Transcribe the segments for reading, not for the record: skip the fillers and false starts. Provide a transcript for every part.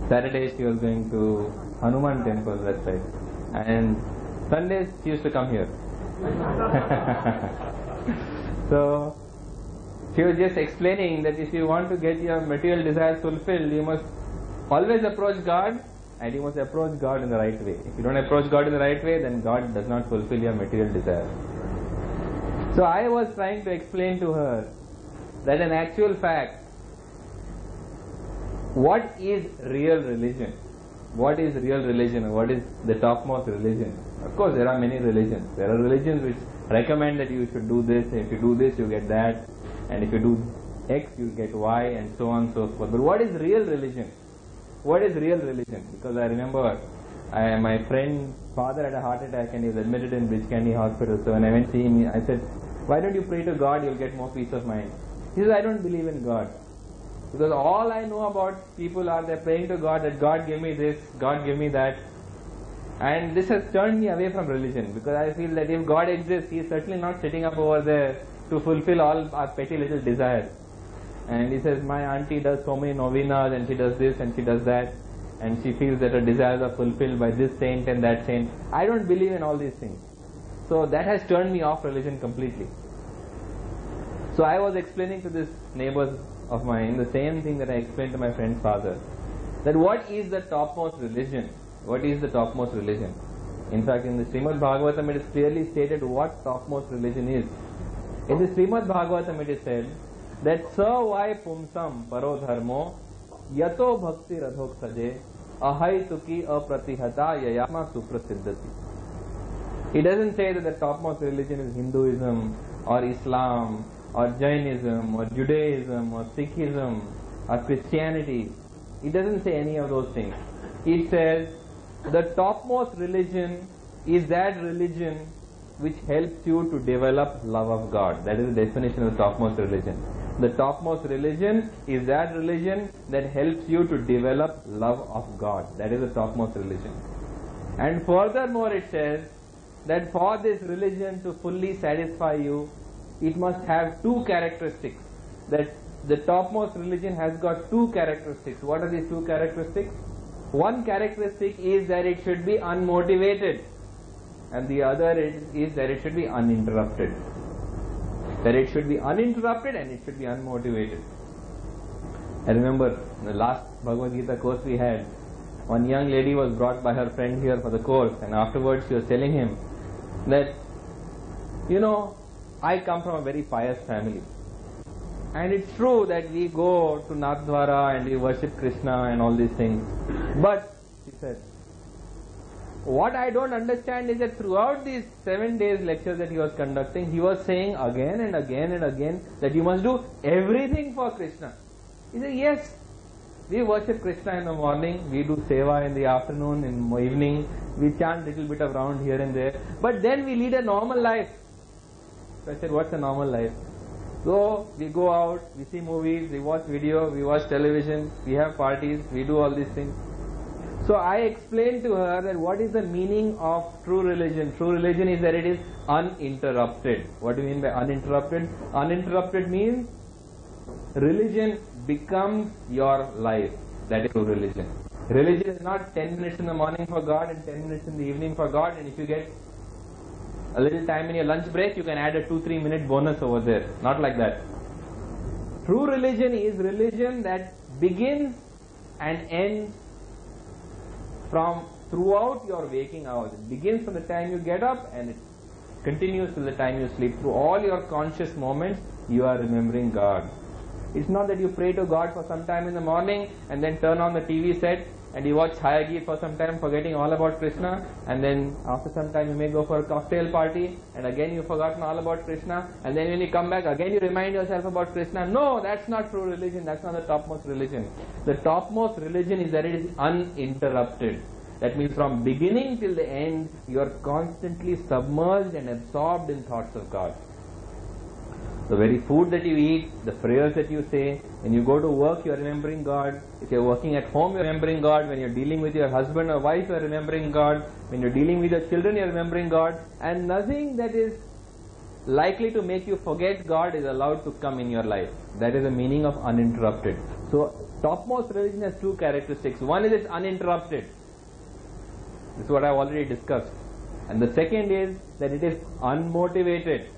Saturdays she was going to Hanuman temple, that side. And Sundays she used to come here. So she was just explaining that if you want to get your material desires fulfilled, you must always approach God, and you must approach God in the right way. If you don't approach God in the right way, then God does not fulfill your material desires. So I was trying to explain to her that in actual fact, what is real religion? What is real religion? What is the topmost religion? Of course, there are many religions. There are religions which recommend that you should do this, and if you do this, you get that, and if you do X, you get Y, and so on and so forth. But what is real religion? What is real religion? Because I remember my friend's father had a heart attack and he was admitted in Bridge Candy Hospital. So when I went to see him, I said, "Why don't you pray to God? You'll get more peace of mind." He says, "I don't believe in God. Because all I know about people are they're praying to God that God give me this, God give me that." And this has turned me away from religion, because I feel that if God exists, He is certainly not sitting up over there to fulfill all our petty little desires. And he says, "My auntie does so many novenas and she does this and she does that, and she feels that her desires are fulfilled by this saint and that saint." I don't believe in all these things. So that has turned me off religion completely. So I was explaining to this neighbors of mine the same thing that I explained to my friend's father, that what is the topmost religion? What is the topmost religion? In fact, in the Srimad Bhagavatam it is clearly stated what topmost religion is. In the Srimad Bhagavatam it is said that Savai Pumsam Paro Dharmo Yato Bhakti Radhok Saje Ahaituki Apratihata Yayama Suprasiddhati. It doesn't say that the topmost religion is Hinduism or Islam or Jainism or Judaism or Sikhism or Christianity. It doesn't say any of those things. It says the topmost religion is that religion which helps you to develop love of God. That is the definition of the topmost religion. The topmost religion is that religion that helps you to develop love of God. That is the topmost religion. And furthermore it says that for this religion to fully satisfy you, it must have two characteristics. That the topmost religion has got two characteristics. What are these two characteristics? One characteristic is that it should be unmotivated, and the other is that it should be uninterrupted. That it should be uninterrupted and it should be unmotivated. I remember in the last Bhagavad Gita course we had, one young lady was brought by her friend here for the course, and afterwards she was telling him that, "You know, I come from a very pious family, and it's true that we go to Nathdwara and we worship Krishna and all these things. But," she said, "what I don't understand is that throughout these 7 days lectures that he was conducting, he was saying again and again and again that you must do everything for Krishna." He said, "Yes, we worship Krishna in the morning, we do seva in the afternoon, in the evening, we chant little bit of round here and there, but then we lead a normal life." So I said, "What's a normal life?" "So we go out, we see movies, we watch video, we watch television, we have parties, we do all these things." So I explained to her that what is the meaning of true religion. True religion is that it is uninterrupted. What do you mean by uninterrupted? Uninterrupted means religion becomes your life. That is true religion. Religion is not 10 minutes in the morning for God and 10 minutes in the evening for God, and if you get a little time in your lunch break, you can add a 2-3 minute bonus over there. Not like that. True religion is religion that begins and ends from throughout your waking hours. It begins from the time you get up and it continues till the time you sleep. Through all your conscious moments, you are remembering God. It's not that you pray to God for some time in the morning and then turn on the TV set and you watch Chhayageet for some time, forgetting all about Krishna, and then after some time you may go for a cocktail party and again you've forgotten all about Krishna, and then when you come back again you remind yourself about Krishna. No, that's not true religion. That's not the topmost religion. The topmost religion is that it is uninterrupted. That means from beginning till the end you are constantly submerged and absorbed in thoughts of God. The very food that you eat, the prayers that you say, when you go to work you are remembering God, if you are working at home you are remembering God, when you are dealing with your husband or wife you are remembering God, when you are dealing with your children you are remembering God, and nothing that is likely to make you forget God is allowed to come in your life. That is the meaning of uninterrupted. So Topmost religion has two characteristics. One is it's uninterrupted. This is what I have already discussed. And the second is that it is unmotivated.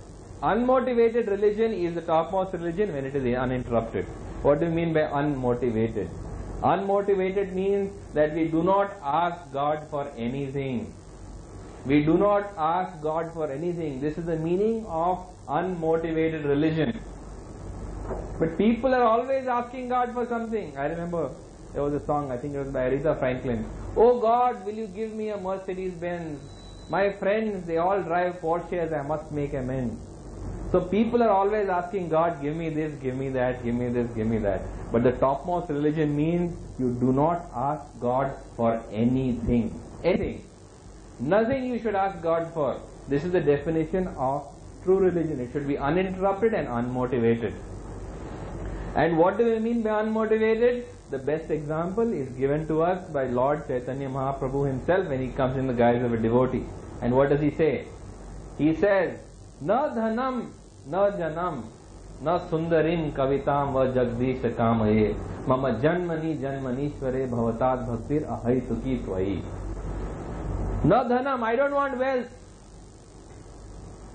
Unmotivated religion is the topmost religion when it is uninterrupted. What do you mean by unmotivated? Unmotivated means that we do not ask God for anything. We do not ask God for anything. This is the meaning of unmotivated religion. But people are always asking God for something. I remember there was a song, I think it was by Aretha Franklin. Oh God, will you give me a Mercedes Benz? My friends, they all drive Porsches, I must make amends. So people are always asking God, give me this, give me that, give me this, give me that. But the topmost religion means you do not ask God for anything. Anything. Nothing you should ask God for. This is the definition of true religion. It should be uninterrupted and unmotivated. And what do we mean by unmotivated? The best example is given to us by Lord Chaitanya Mahaprabhu himself when he comes in the guise of a devotee. And what does he say? He says, Na dhanam, na janam, na sundarim kavitam va jagdish kamaye, mama janmani janmanishware bhavatat bhaktir ahaituki tvai. Na dhanam, I don't want wealth.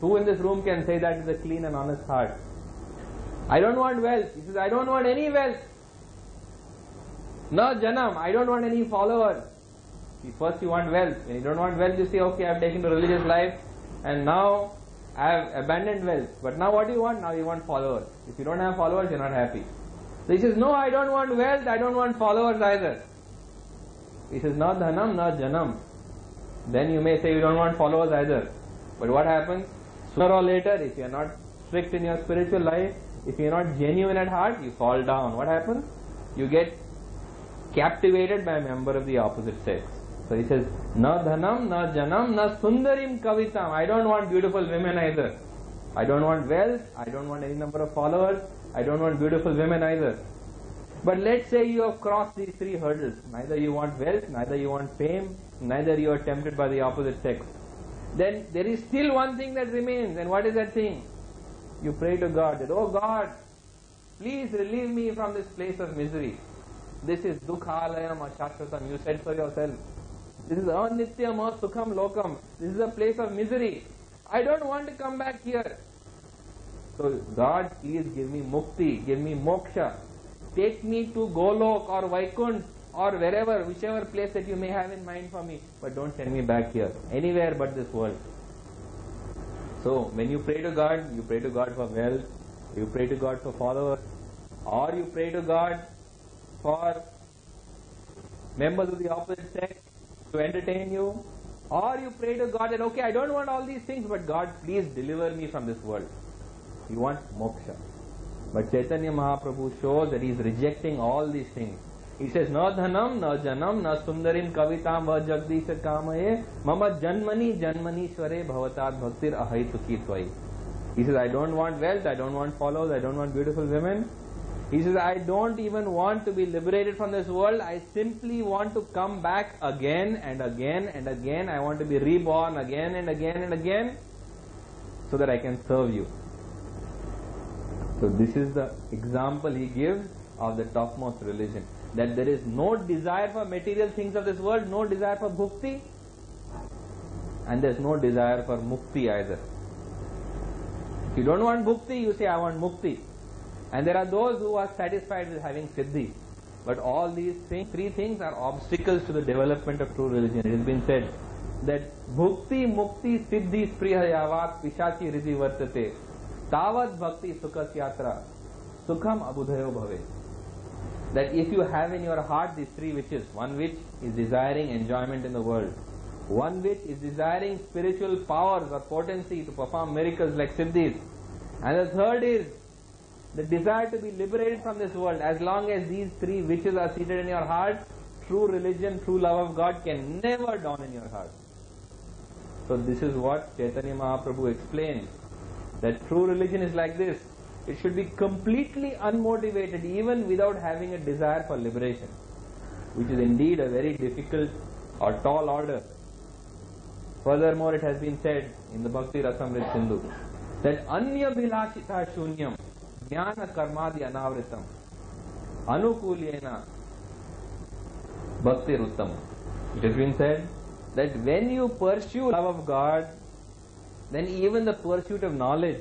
Who in this room can say that with a clean and honest heart? I don't want wealth. He says, I don't want any wealth. Na janam, I don't want any followers. First you want wealth. When you don't want wealth, you say, okay, I have taken to religious life and now I have abandoned wealth. But now what do you want? Now you want followers. If you don't have followers, you are not happy. So he says, no, I don't want wealth, I don't want followers either. He says, na dhanam, na janam. Then you may say you don't want followers either. But what happens? Sooner or later, if you are not strict in your spiritual life, if you are not genuine at heart, you fall down. What happens? You get captivated by a member of the opposite sex. So he says, na dhanam, na janam, na sundarim kavitam. I don't want beautiful women either. I don't want wealth, I don't want any number of followers, I don't want beautiful women either. But let's say you have crossed these three hurdles. Neither you want wealth, neither you want fame, neither you are tempted by the opposite sex. Then there is still one thing that remains. And what is that thing? You pray to God that, oh God, please relieve me from this place of misery. This is dukhalayam ashashvatam. You said so yourself. This is anityam sukham lokam. This is a place of misery. I don't want to come back here. So God, please give me mukti, give me moksha. Take me to Golok or Vaikunt or wherever, whichever place that you may have in mind for me. But don't send me back here, anywhere but this world. So when you pray to God for wealth, you pray to God for followers, or you pray to God for members of the opposite sex to entertain you, or you pray to God that, okay, I don't want all these things, but God, please deliver me from this world. You want moksha. But Chaitanya Mahaprabhu shows that he is rejecting all these things. He says, na dhanam, na janam, na sundarim kavitam va jagdisha kamaye, mama janmani janmanishware bhavatat bhaktir ahaituki tvai. He says, I don't want wealth, I don't want followers, I don't want beautiful women. He says, I don't even want to be liberated from this world. I simply want to come back again and again and again. I want to be reborn again and again and again so that I can serve you. So this is the example he gives of the topmost religion. That there is no desire for material things of this world, no desire for bhukti, and there is no desire for mukti either. If you don't want bhukti, you say, I want mukti. And there are those who are satisfied with having siddhi. But all these three things are obstacles to the development of true religion. It has been said that bhukti, mukti, siddhi, sprihayavat, pishachi, riddhi vartate, tavat bhakti sukhas yatra, sukham abudhayo bhave. That if you have in your heart these three wishes, one which is desiring enjoyment in the world, one which is desiring spiritual powers or potency to perform miracles like siddhis, and the third is the desire to be liberated from this world. As long as these three wishes are seated in your heart, true religion, true love of God can never dawn in your heart. So this is what Chaitanya Mahaprabhu explains, that true religion is like this. It should be completely unmotivated, even without having a desire for liberation, which is indeed a very difficult or tall order. Furthermore, it has been said in the Bhakti Rasamrita Sindhu that Anya Bilashita Shunyam Jnana Karmadi Anavritam. anukulyena bhaktir uttama. It has been said that when you pursue love of God, then even the pursuit of knowledge,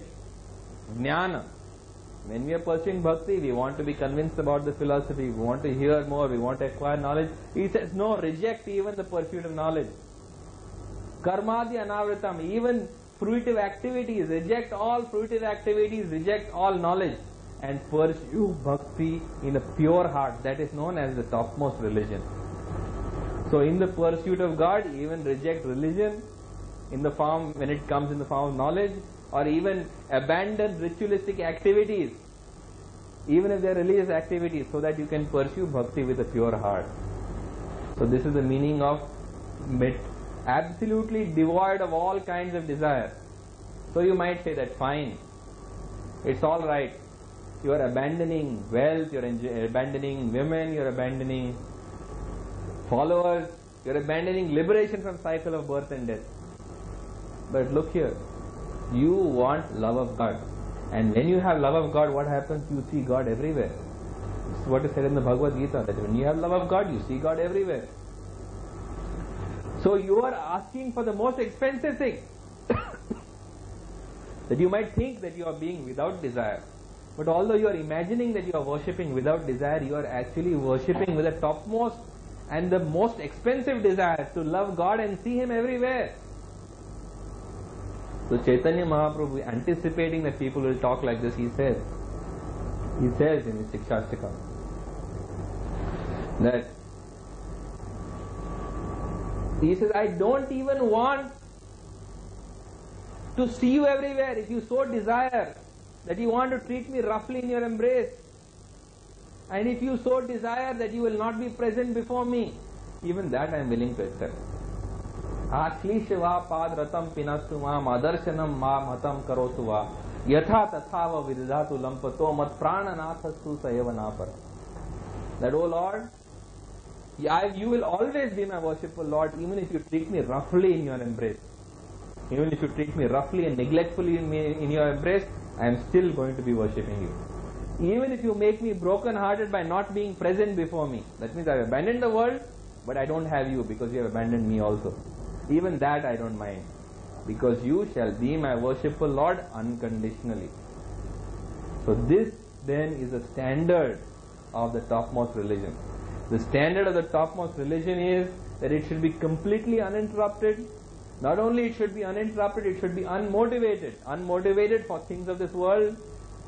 jnana, when we are pursuing bhakti, we want to be convinced about the philosophy, we want to hear more, we want to acquire knowledge. He says, no, reject even the pursuit of knowledge. Karmadi anavritam, even fruitive activities, reject all fruitive activities, reject all knowledge, and pursue bhakti in a pure heart. That is known as the topmost religion. So in the pursuit of God, even reject religion in the form, when it comes in the form of knowledge, or even abandon ritualistic activities, even if they are religious activities, so that you can pursue bhakti with a pure heart. So this is the meaning of absolutely devoid of all kinds of desire. So you might say that fine, it's all right. You are abandoning wealth, you are abandoning women, you are abandoning followers, you are abandoning liberation from cycle of birth and death. But look here, you want love of God, and when you have love of God, what happens? You see God everywhere. This is what is said in the Bhagavad Gita, that when you have love of God, you see God everywhere. So you are asking for the most expensive thing. That you might think that you are being without desire, but although you are imagining that you are worshipping without desire, you are actually worshipping with the topmost and the most expensive desire, to love God and see Him everywhere. So Chaitanya Mahaprabhu, anticipating that people will talk like this, he says in his Shikshashtakam that he says, I don't even want to see you everywhere. If you so desire that you want to treat me roughly in your embrace, and if you so desire that you will not be present before me, even that I am willing to accept. Ashlishva pad ratam pinastu ma madarshanam ma matam karotu va yatha tathava vidhatu lampato mat prananathastu sayavanapar. That, O Lord, you will always be my worshipful Lord, even if you treat me roughly in your embrace. Even if you treat me roughly and neglectfully in your embrace, I am still going to be worshipping you. Even if you make me broken hearted by not being present before me, that means I have abandoned the world, but I don't have you because you have abandoned me also. Even that I don't mind, because you shall be my worshipful Lord unconditionally. So this then is the standard of the topmost religion. The standard of the topmost religion is that it should be completely uninterrupted. Not only it should be uninterrupted, it should be unmotivated. Unmotivated for things of this world,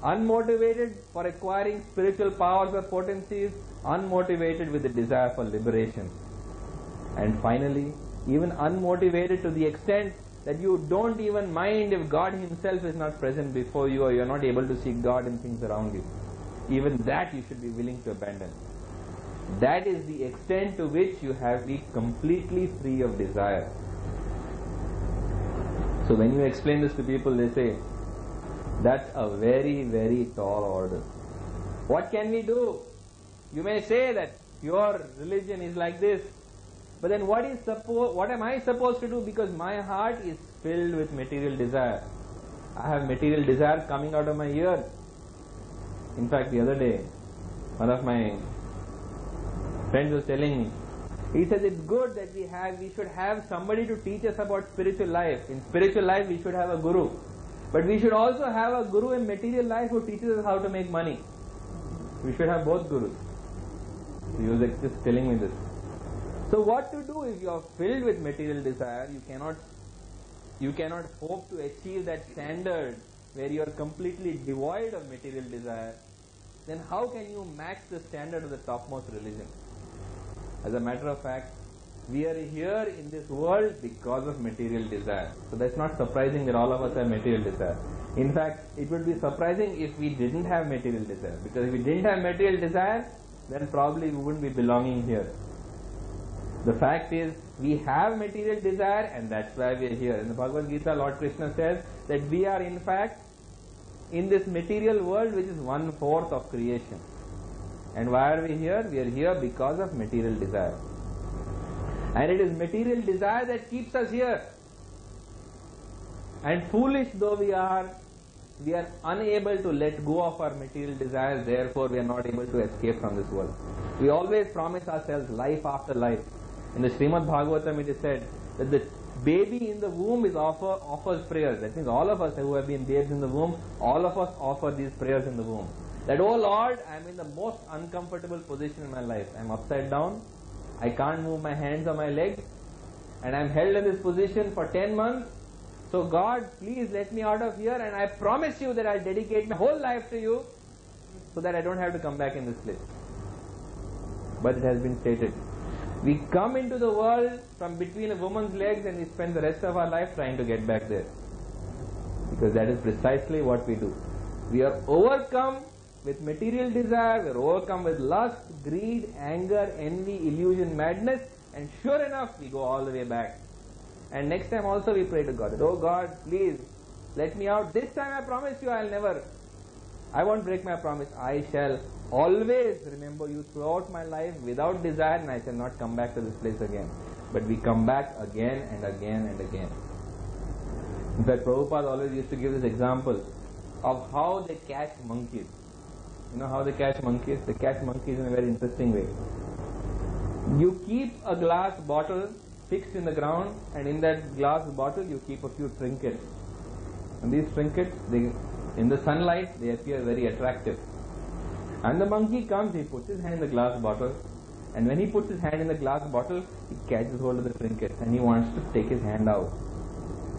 unmotivated for acquiring spiritual powers or potencies, unmotivated with the desire for liberation. And finally, even unmotivated to the extent that you don't even mind if God Himself is not present before you, or you are not able to see God in things around you. Even that you should be willing to abandon. That is the extent to which you have to be completely free of desire. So when you explain this to people, they say, that's a very, very tall order. What can we do? You may say that your religion is like this, but then what am I supposed to do? Because my heart is filled with material desire. I have material desire coming out of my ear. In fact, the other day, one of my friends was telling me, he says it's good that we should have somebody to teach us about spiritual life. In spiritual life, we should have a guru. But we should also have a guru in material life who teaches us how to make money. We should have both gurus. He was just telling me this. So what to do if you are filled with material desire? You cannot hope to achieve that standard where you are completely devoid of material desire. Then how can you match the standard of the topmost religion? As a matter of fact, we are here in this world because of material desire. So that's not surprising that all of us have material desire. In fact, it would be surprising if we didn't have material desire. Because if we didn't have material desire, then probably we wouldn't be belonging here. The fact is, we have material desire, and that's why we are here. In the Bhagavad Gita, Lord Krishna says that we are in fact in this material world which is 1/4 of creation. And why are we here? We are here because of material desire. And it is material desire that keeps us here. And foolish though we are, we are unable to let go of our material desires, therefore we are not able to escape from this world. We always promise ourselves life after life. In the Srimad Bhagavatam it is said that the baby in the womb offers prayers. That means all of us who have been babes in the womb, all of us offer these prayers in the womb. That, oh Lord, I am in the most uncomfortable position in my life. I am upside down, I can't move my hands or my legs, and I am held in this position for 10 months. So God, please let me out of here, and I promise you that I'll dedicate my whole life to you so that I don't have to come back in this place. But it has been stated, we come into the world from between a woman's legs and we spend the rest of our life trying to get back there. Because that is precisely what we do. We are overcome with material desire, we are overcome with lust, greed, anger, envy, illusion, madness, and sure enough we go all the way back. And next time also we pray to God that, oh God, please let me out. This time I promise you I won't break my promise. I shall always remember you throughout my life without desire, and I shall not come back to this place again. But we come back again and again and again. In fact, Prabhupada always used to give this example of how they catch monkeys. You know how they catch monkeys? They catch monkeys in a very interesting way. You keep a glass bottle fixed in the ground, and in that glass bottle you keep a few trinkets. And these trinkets, in the sunlight, they appear very attractive. And the monkey comes, he puts his hand in the glass bottle, and when he puts his hand in the glass bottle, he catches hold of the trinkets and he wants to take his hand out.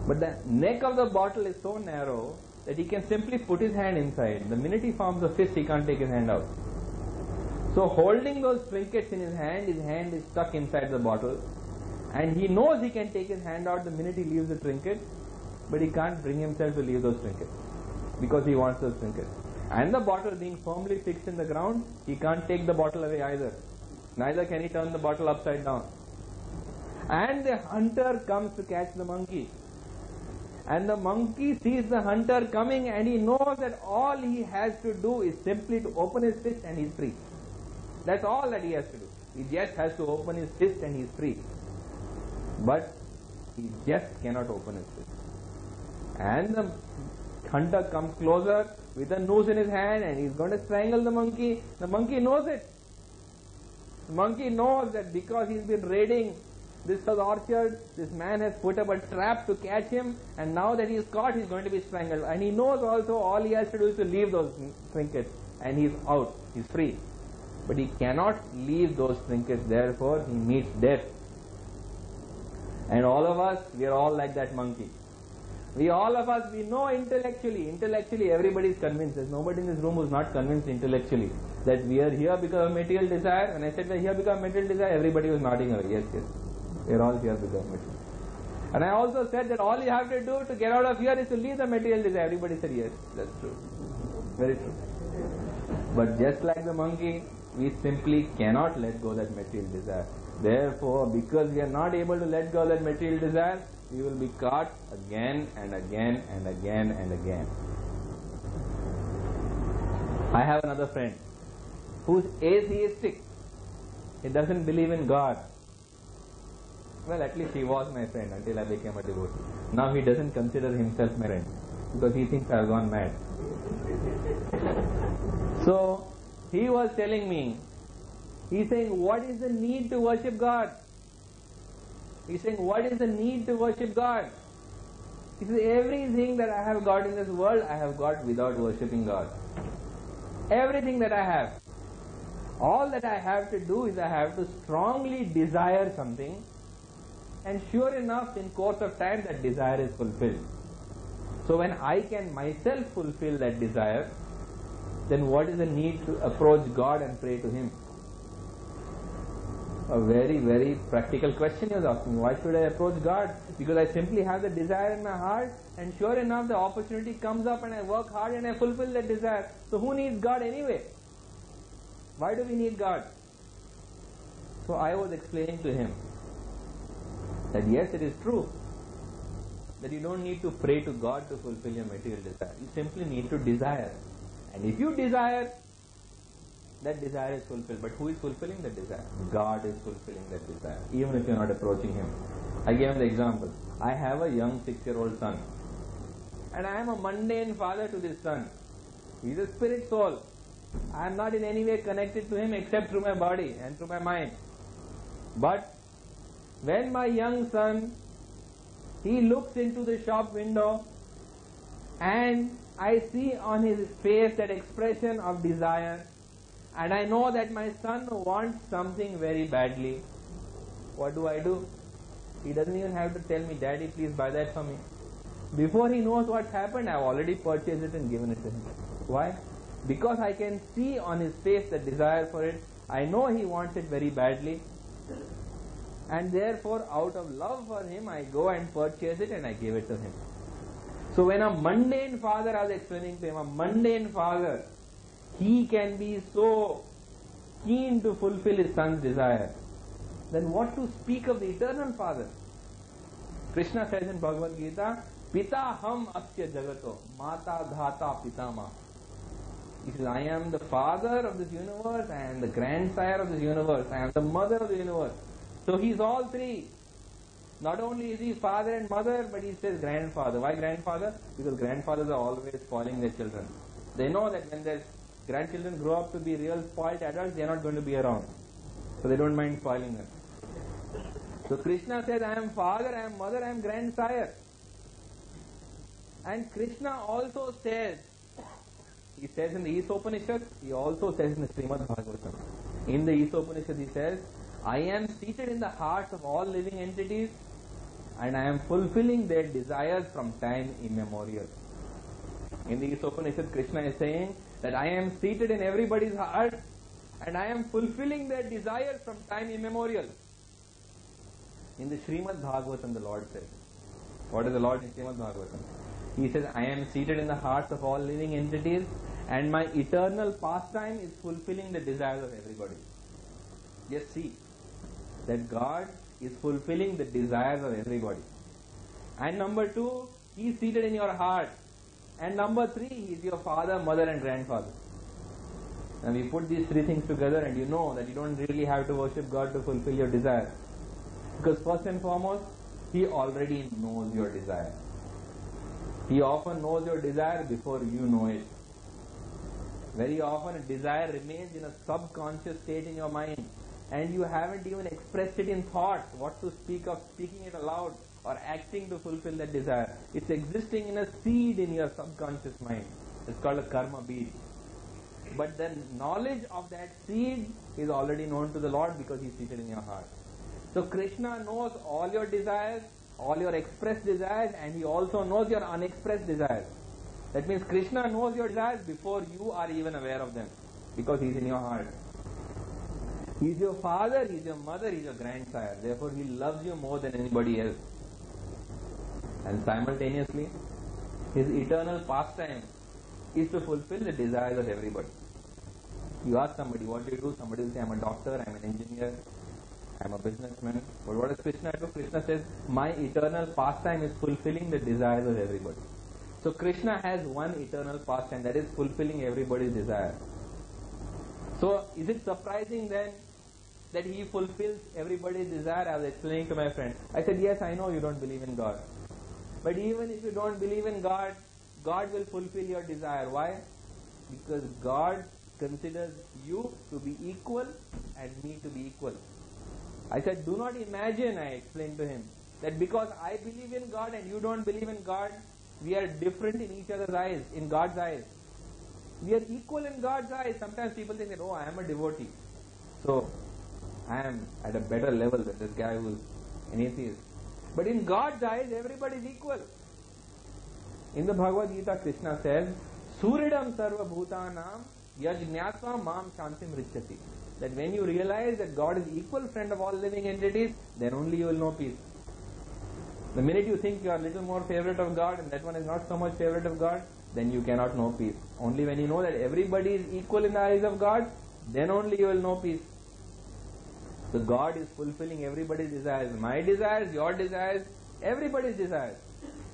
But the neck of the bottle is so narrow that he can simply put his hand inside. The minute he forms a fist, he can't take his hand out. So holding those trinkets in his hand is stuck inside the bottle, and he knows he can take his hand out the minute he leaves the trinket, but he can't bring himself to leave those trinkets because he wants those trinkets. And the bottle being firmly fixed in the ground, he can't take the bottle away either. Neither can he turn the bottle upside down. And the hunter comes to catch the monkey. And the monkey sees the hunter coming, and he knows that all he has to do is simply to open his fist and he's free. That's all that he has to do. He just has to open his fist and he's free. But he just cannot open his fist. And the hunter comes closer with a noose in his hand and he's going to strangle the monkey. The monkey knows it. The monkey knows that because he's been raiding this orchard, this man has put up a trap to catch him, and now that he's caught, he's going to be strangled. And he knows also all he has to do is to leave those trinkets, and he's out, he's free. But he cannot leave those trinkets, therefore he meets death. And all of us, we are all like that monkey. We know intellectually everybody is convinced. There's nobody in this room who's not convinced intellectually that we are here because of material desire. When I said we're here because of material desire, everybody was nodding away. Yes, yes. We're all here because of material. And I also said that all you have to do to get out of here is to leave the material desire. Everybody said yes, that's true. Very true. But just like the monkey, we simply cannot let go of that material desire. Therefore, because we are not able to let go of that material desire, we will be caught again and again and again and again. I have another friend who's atheistic. He doesn't believe in God. Well, at least he was my friend until I became a devotee. Now he doesn't consider himself my friend because he thinks I have gone mad. So he was telling me, he's saying, what is the need to worship God? He's saying, what is the need to worship God? He says, everything that I have got in this world, I have got without worshipping God. Everything that I have. All that I have to do is I have to strongly desire something, and sure enough, in course of time, that desire is fulfilled. So when I can myself fulfill that desire, then what is the need to approach God and pray to Him? A very, very practical question he was asking. Why should I approach God? Because I simply have the desire in my heart, and sure enough the opportunity comes up and I work hard and I fulfill that desire. So who needs God anyway? Why do we need God? So I was explaining to him that yes, it is true that you don't need to pray to God to fulfill your material desire. You simply need to desire. And if you desire, that desire is fulfilled. But who is fulfilling that desire? God is fulfilling that desire, even if you are not approaching Him. I gave him the example. I have a young 6-year-old son, and I am a mundane father to this son. He is a spirit soul. I am not in any way connected to him except through my body and through my mind. But when my young son, he looks into the shop window and I see on his face that expression of desire, and I know that my son wants something very badly. What do? He doesn't even have to tell me, Daddy, please buy that for me. Before he knows what's happened, I've already purchased it and given it to him. Why? Because I can see on his face the desire for it. I know he wants it very badly. And therefore, out of love for him, I go and purchase it and I give it to him. So when a mundane father, I was explaining to him, a mundane father, he can be so keen to fulfill his son's desire, then what to speak of the eternal Father? Krishna says in Bhagavad Gita, Pita ham asya jagato, mata dhata pitama. He says, I am the father of this universe, I am the grandsire of this universe, I am the mother of the universe. So he is all three. Not only is he father and mother, but he says grandfather. Why grandfather? Because grandfathers are always spoiling their children. They know that when their grandchildren grow up to be real spoiled adults, they are not going to be around. So they don't mind spoiling them. So Krishna says, I am father, I am mother, I am grandsire. And Krishna also says, he says in the Isopanishad, he also says in the Srimad Bhagavatam. In the Isopanishad he says, I am seated in the hearts of all living entities and I am fulfilling their desires from time immemorial. In the Isopanishad, Krishna is saying that I am seated in everybody's heart and I am fulfilling their desires from time immemorial. In the Srimad Bhagavatam, the Lord says, what is the Lord in Srimad Bhagavatam? He says, I am seated in the hearts of all living entities and my eternal pastime is fulfilling the desires of everybody. Just see that God is fulfilling the desires of everybody. And number two, He is seated in your heart. And number three, He is your father, mother and grandfather. And we put these three things together and you know that you don't really have to worship God to fulfill your desire. Because first and foremost, He already knows your desire. He often knows your desire before you know it. Very often a desire remains in a subconscious state in your mind and you haven't even expressed it in thought, what to speak of speaking it aloud or acting to fulfill that desire. It's existing in a seed in your subconscious mind. It's called a karma bead. But the knowledge of that seed is already known to the Lord because He is seated in your heart. So Krishna knows all your desires, all your expressed desires, and He also knows your unexpressed desires. That means Krishna knows your desires before you are even aware of them because He is in your heart. He is your father, He is your mother, He is your grandsire. Therefore He loves you more than anybody else. And simultaneously, His eternal pastime is to fulfill the desires of everybody. You ask somebody, what do you do? Somebody will say, I am a doctor, I am an engineer, I am a businessman. But what does Krishna do? Krishna says, my eternal pastime is fulfilling the desires of everybody. So Krishna has one eternal pastime, that is fulfilling everybody's desire. So is it surprising then that He fulfills everybody's desire? I was explaining to my friend. I said, yes, I know you don't believe in God. But even if you don't believe in God, God will fulfill your desire. Why? Because God considers you to be equal and me to be equal. I said, do not imagine, I explained to him, that because I believe in God and you don't believe in God, we are different in each other's eyes, in God's eyes. We are equal in God's eyes. Sometimes people think that, oh, I am a devotee, so I am at a better level than this guy who is an atheist. But in God's eyes, everybody is equal. In the Bhagavad Gita, Krishna says, Suridam sarva bhutanam yajñatva mam shantim richati. That when you realize that God is equal friend of all living entities, then only you will know peace. The minute you think you are a little more favorite of God and that one is not so much favorite of God, then you cannot know peace. Only when you know that everybody is equal in the eyes of God, then only you will know peace. So God is fulfilling everybody's desires. My desires, your desires, everybody's desires.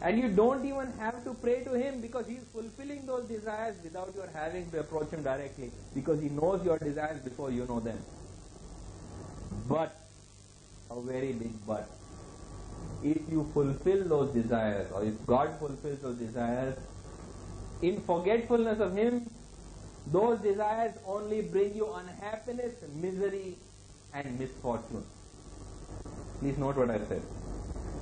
And you don't even have to pray to Him because He is fulfilling those desires without your having to approach Him directly, because He knows your desires before you know them. But, a very big but, if you fulfill those desires, or if God fulfills those desires, in forgetfulness of Him, those desires only bring you unhappiness, misery and misfortune. Please note what I said.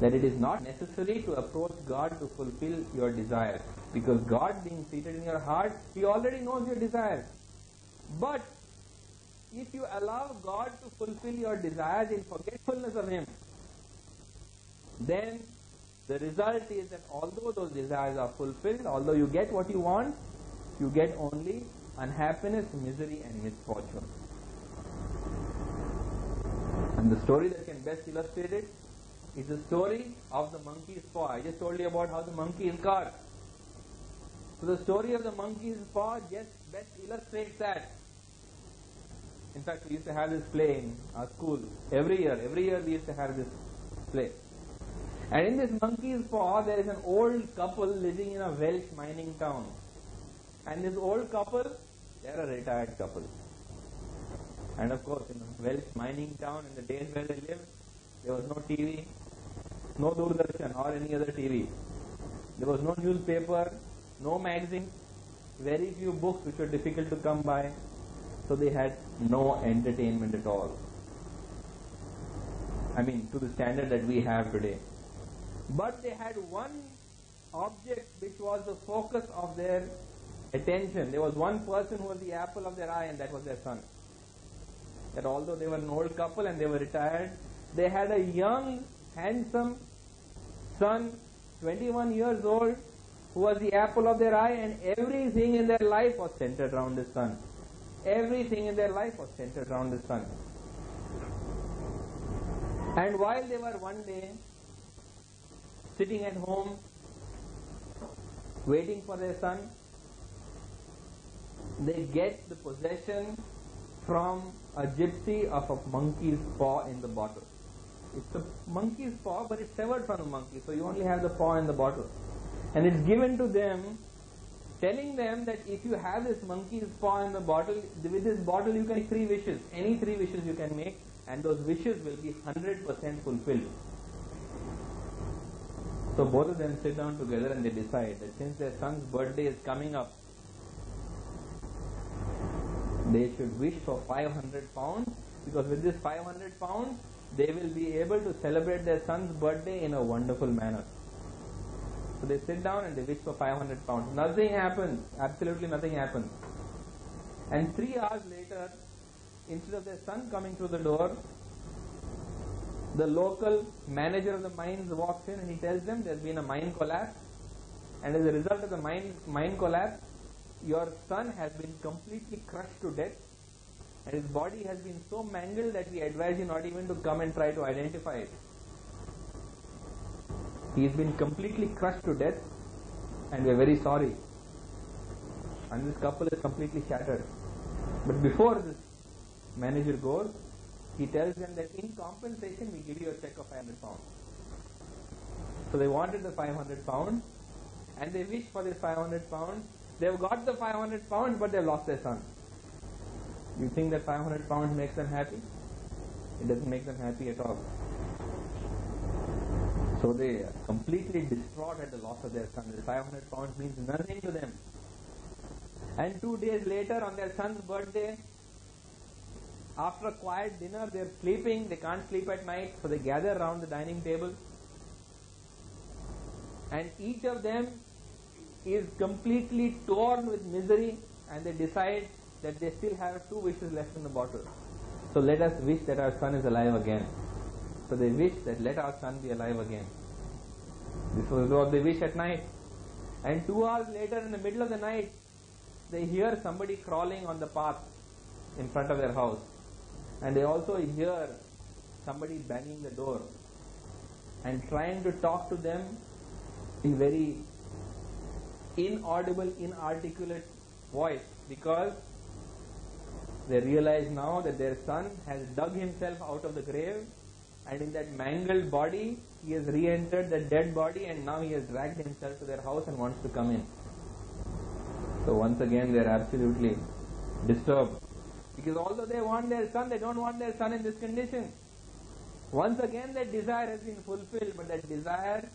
That it is not necessary to approach God to fulfill your desires, because God being seated in your heart, He already knows your desires. But if you allow God to fulfill your desires in forgetfulness of Him, then the result is that although those desires are fulfilled, although you get what you want, you get only unhappiness, misery and misfortune. And the story that can best illustrate it is the story of the monkey's paw. I just told you about how the monkey is caught. So the story of the monkey's paw just best illustrates that. In fact, we used to have this play in our school every year we used to have this play. And in this monkey's paw, there is an old couple living in a Welsh mining town. And this old couple, they are a retired couple. And of course, in a Welsh mining town, in the days where they lived, there was no TV, no Doordarshan or any other TV. There was no newspaper, no magazine, very few books which were difficult to come by. So they had no entertainment at all. I mean, to the standard that we have today. But they had one object which was the focus of their attention. There was one person who was the apple of their eye, and that was their son. That although they were an old couple and they were retired, they had a young, handsome son, 21 years old, who was the apple of their eye, and everything in their life was centered around this son. Everything in their life was centered around this son. And while they were one day sitting at home, waiting for their son, they get the possession from a gypsy of a monkey's paw in the bottle. It's a monkey's paw, but it's severed from the monkey, so you only have the paw in the bottle. And it's given to them, telling them that if you have this monkey's paw in the bottle, with this bottle you can make 3 wishes. Any 3 wishes you can make, and those wishes will be 100% fulfilled. So both of them sit down together and they decide that since their son's birthday is coming up, they should wish for 500 pounds, because with this 500 pounds, they will be able to celebrate their son's birthday in a wonderful manner. So they sit down and they wish for 500 pounds. Nothing happens. Absolutely nothing happens. And 3 hours later, instead of their son coming through the door, the local manager of the mines walks in and he tells them there's been a mine collapse. And as a result of the mine collapse, your son has been completely crushed to death. And his body has been so mangled that we advise you not even to come and try to identify it. He has been completely crushed to death, and we are very sorry. And this couple is completely shattered. But before this manager goes, he tells them that in compensation we give you a check of 500 pounds. So they wanted the 500 pounds, and they wished for this 500 pounds. They've got the 500 pounds, but they've lost their son. You think that 500 pounds makes them happy? It doesn't make them happy at all. So they are completely distraught at the loss of their son. The 500 pounds means nothing to them. And 2 days later, on their son's birthday, after a quiet dinner, they are sleeping. They can't sleep at night, so they gather around the dining table. And each of them is completely torn with misery, and they decide that they still have 2 wishes left in the bottle. So let us wish that our son is alive again. So they wish that let our son be alive again. This was what they wish at night. And 2 hours later, in the middle of the night, they hear somebody crawling on the path in front of their house. And they also hear somebody banging the door and trying to talk to them in very inaudible, inarticulate voice, because they realize now that their son has dug himself out of the grave, and in that mangled body he has re-entered the dead body, and now he has dragged himself to their house and wants to come in. So once again they are absolutely disturbed, because although they want their son, they don't want their son in this condition. Once again that desire has been fulfilled, but that desire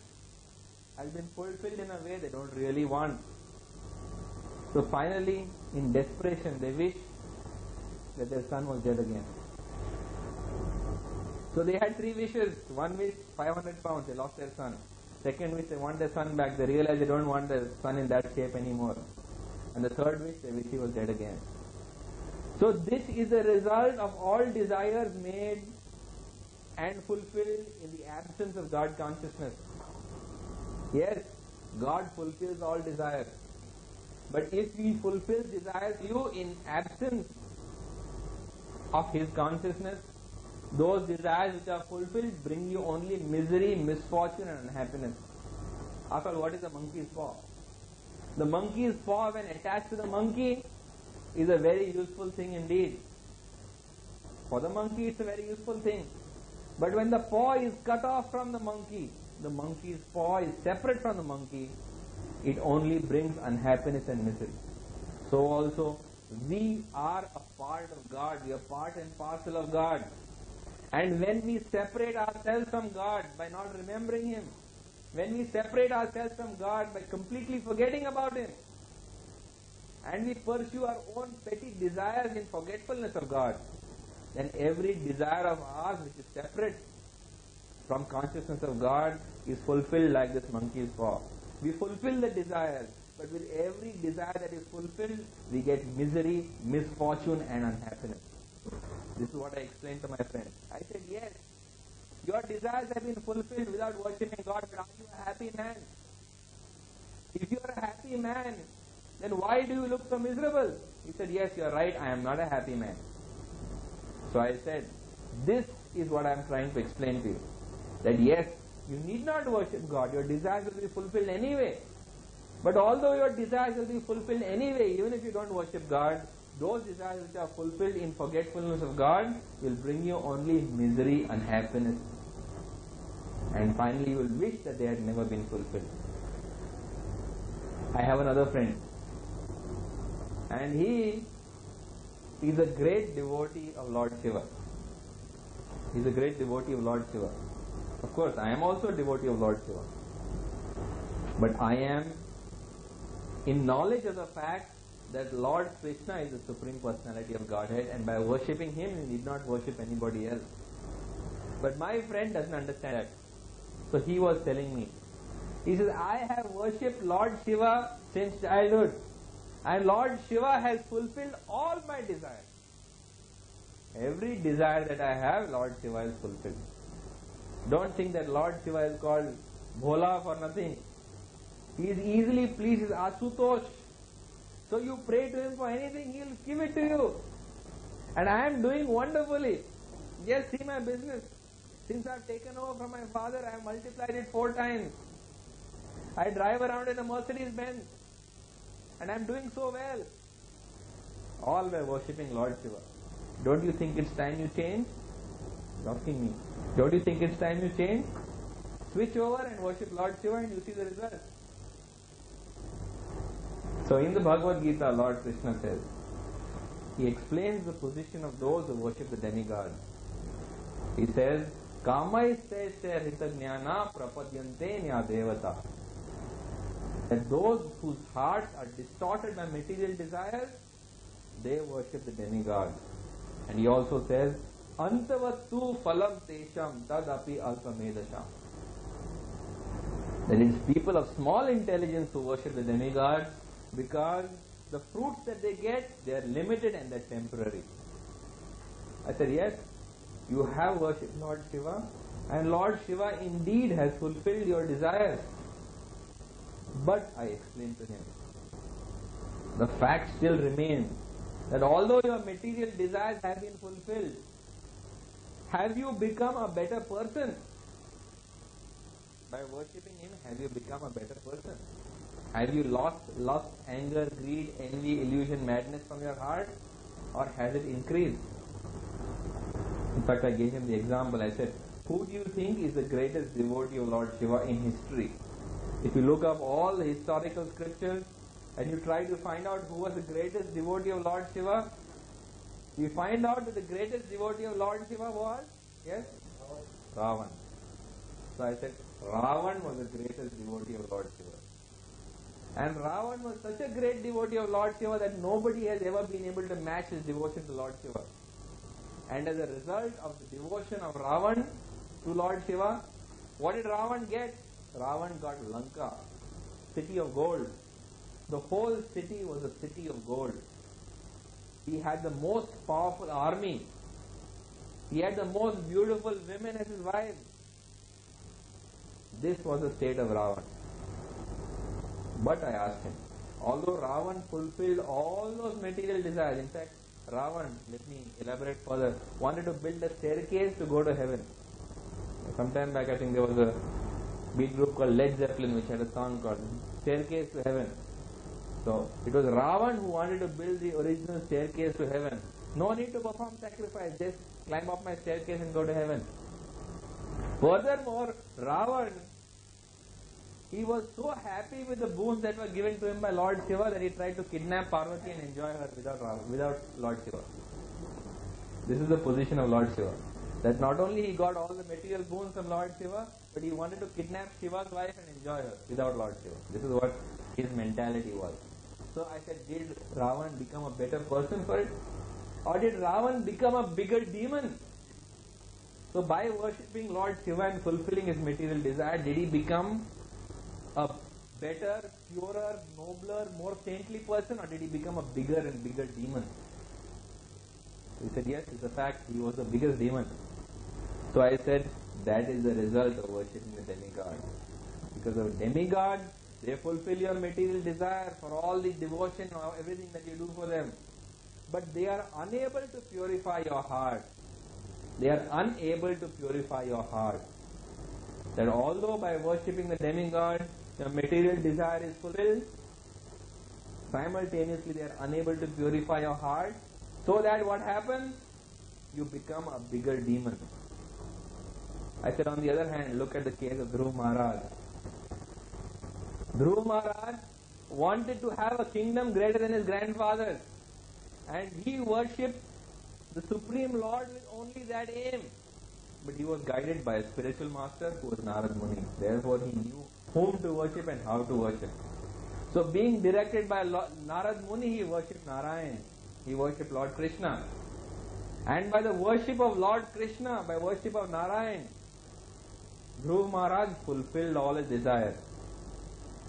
has been fulfilled in a way they don't really want. So finally, in desperation, they wish that their son was dead again. So they had 3 wishes. One wish, 500 pounds, they lost their son. Second wish, they want their son back. They realize they don't want their son in that shape anymore. And the third wish, they wish he was dead again. So this is the result of all desires made and fulfilled in the absence of God consciousness. Yes, God fulfills all desires. But if we fulfill desires you in absence of His consciousness, those desires which are fulfilled bring you only misery, misfortune and unhappiness. After all, what is the monkey's paw? The monkey's paw, when attached to the monkey, is a very useful thing indeed. For the monkey it's a very useful thing. But when the paw is cut off from the monkey's paw is separate from the monkey, it only brings unhappiness and misery. So also, we are a part of God, we are part and parcel of God. And when we separate ourselves from God by not remembering Him, when we separate ourselves from God by completely forgetting about Him, and we pursue our own petty desires in forgetfulness of God, then every desire of ours which is separate from consciousness of God is fulfilled like this monkey's paw. We fulfill the desires, but with every desire that is fulfilled, we get misery, misfortune and unhappiness. This is what I explained to my friend. I said, yes, your desires have been fulfilled without worshipping God, but are you a happy man? If you are a happy man, then why do you look so miserable? He said, yes, you are right, I am not a happy man. So I said, this is what I am trying to explain to you. That yes, you need not worship God, your desires will be fulfilled anyway. But although your desires will be fulfilled anyway, even if you don't worship God, those desires which are fulfilled in forgetfulness of God will bring you only misery, unhappiness. And finally you will wish that they had never been fulfilled. I have another friend, and he is a great devotee of Lord Shiva. He is a great devotee of Lord Shiva. Of course, I am also a devotee of Lord Shiva. But I am in knowledge of the fact that Lord Krishna is the Supreme Personality of Godhead, and by worshipping Him, you need not worship anybody else. But my friend doesn't understand that. So he was telling me, he says, I have worshipped Lord Shiva since childhood, and Lord Shiva has fulfilled all my desires. Every desire that I have, Lord Shiva has fulfilled. Don't think that Lord Shiva is called Bhola for nothing. He is easily pleased, he is Asutosh. So you pray to Him for anything, He will give it to you. And I am doing wonderfully. Just see my business. Since I have taken over from my father, I have multiplied it 4 times. I drive around in a Mercedes Benz, and I am doing so well. All by worshipping Lord Shiva. Don't you think it's time you change? He's asking me. Don't you think it's time you change? Switch over and worship Lord Shiva and you see the result. So in the Bhagavad Gita, Lord Krishna says, He explains the position of those who worship the demigods. He says, Kamaistesya hritanyana prapadyante nya devata. That those whose hearts are distorted by material desires, they worship the demigods. And he also says, Antavattu phalam tesham tadapi alpamedasham. That it is people of small intelligence who worship the demigods, because the fruits that they get, they are limited and they are temporary. I said, yes, you have worshipped Lord Shiva, and Lord Shiva indeed has fulfilled your desires. But I explained to him, the fact still remains that although your material desires have been fulfilled, have you become a better person? By worshipping Him, have you become a better person? Have you lost lust, anger, greed, envy, illusion, madness from your heart? Or has it increased? In fact, I gave him the example. I said, who do you think is the greatest devotee of Lord Shiva in history? If you look up all the historical scriptures and you try to find out who was the greatest devotee of Lord Shiva, you find out that the greatest devotee of Lord Shiva was, yes, Ravan. So I said, Ravan was the greatest devotee of Lord Shiva. And Ravan was such a great devotee of Lord Shiva that nobody has ever been able to match his devotion to Lord Shiva. And as a result of the devotion of Ravan to Lord Shiva, what did Ravan get? Ravan got Lanka, city of gold. The whole city was a city of gold. He had the most powerful army. He had the most beautiful women as his wives. This was the state of Ravan. But I asked him, although Ravan fulfilled all those material desires, in fact, Ravan, let me elaborate further, wanted to build a staircase to go to heaven. Sometime back I think there was a beat group called Led Zeppelin which had a song called Staircase to Heaven. So it was Ravan who wanted to build the original staircase to heaven. No need to perform sacrifice, just climb up my staircase and go to heaven. Furthermore, Ravan, he was so happy with the boons that were given to him by Lord Shiva that he tried to kidnap Parvati and enjoy her without Lord Shiva. This is the position of Lord Shiva. That not only he got all the material boons from Lord Shiva, but he wanted to kidnap Shiva's wife and enjoy her without Lord Shiva. This is what his mentality was. So I said, did Ravan become a better person for it? Or did Ravan become a bigger demon? So by worshipping Lord Shiva and fulfilling his material desire, did he become a better, purer, nobler, more saintly person, or did he become a bigger and bigger demon? He said, yes, it's a fact, he was the biggest demon. So I said, that is the result of worshipping the demigod. Because of demigod, they fulfill your material desire for all the devotion or everything that you do for them. But they are unable to purify your heart. They are unable to purify your heart. That although by worshipping the demigod, your material desire is fulfilled, simultaneously they are unable to purify your heart, so that what happens? You become a bigger demon. I said, on the other hand, look at the case of Dhruv Maharaj. Dhruv Maharaj wanted to have a kingdom greater than his grandfather's, and he worshipped the Supreme Lord with only that aim. But he was guided by a spiritual master who was Narad Muni. Therefore he knew whom to worship and how to worship. So being directed by Narad Muni, he worshipped Narayan. He worshipped Lord Krishna. And by the worship of Lord Krishna, by worship of Narayan, Dhruv Maharaj fulfilled all his desires.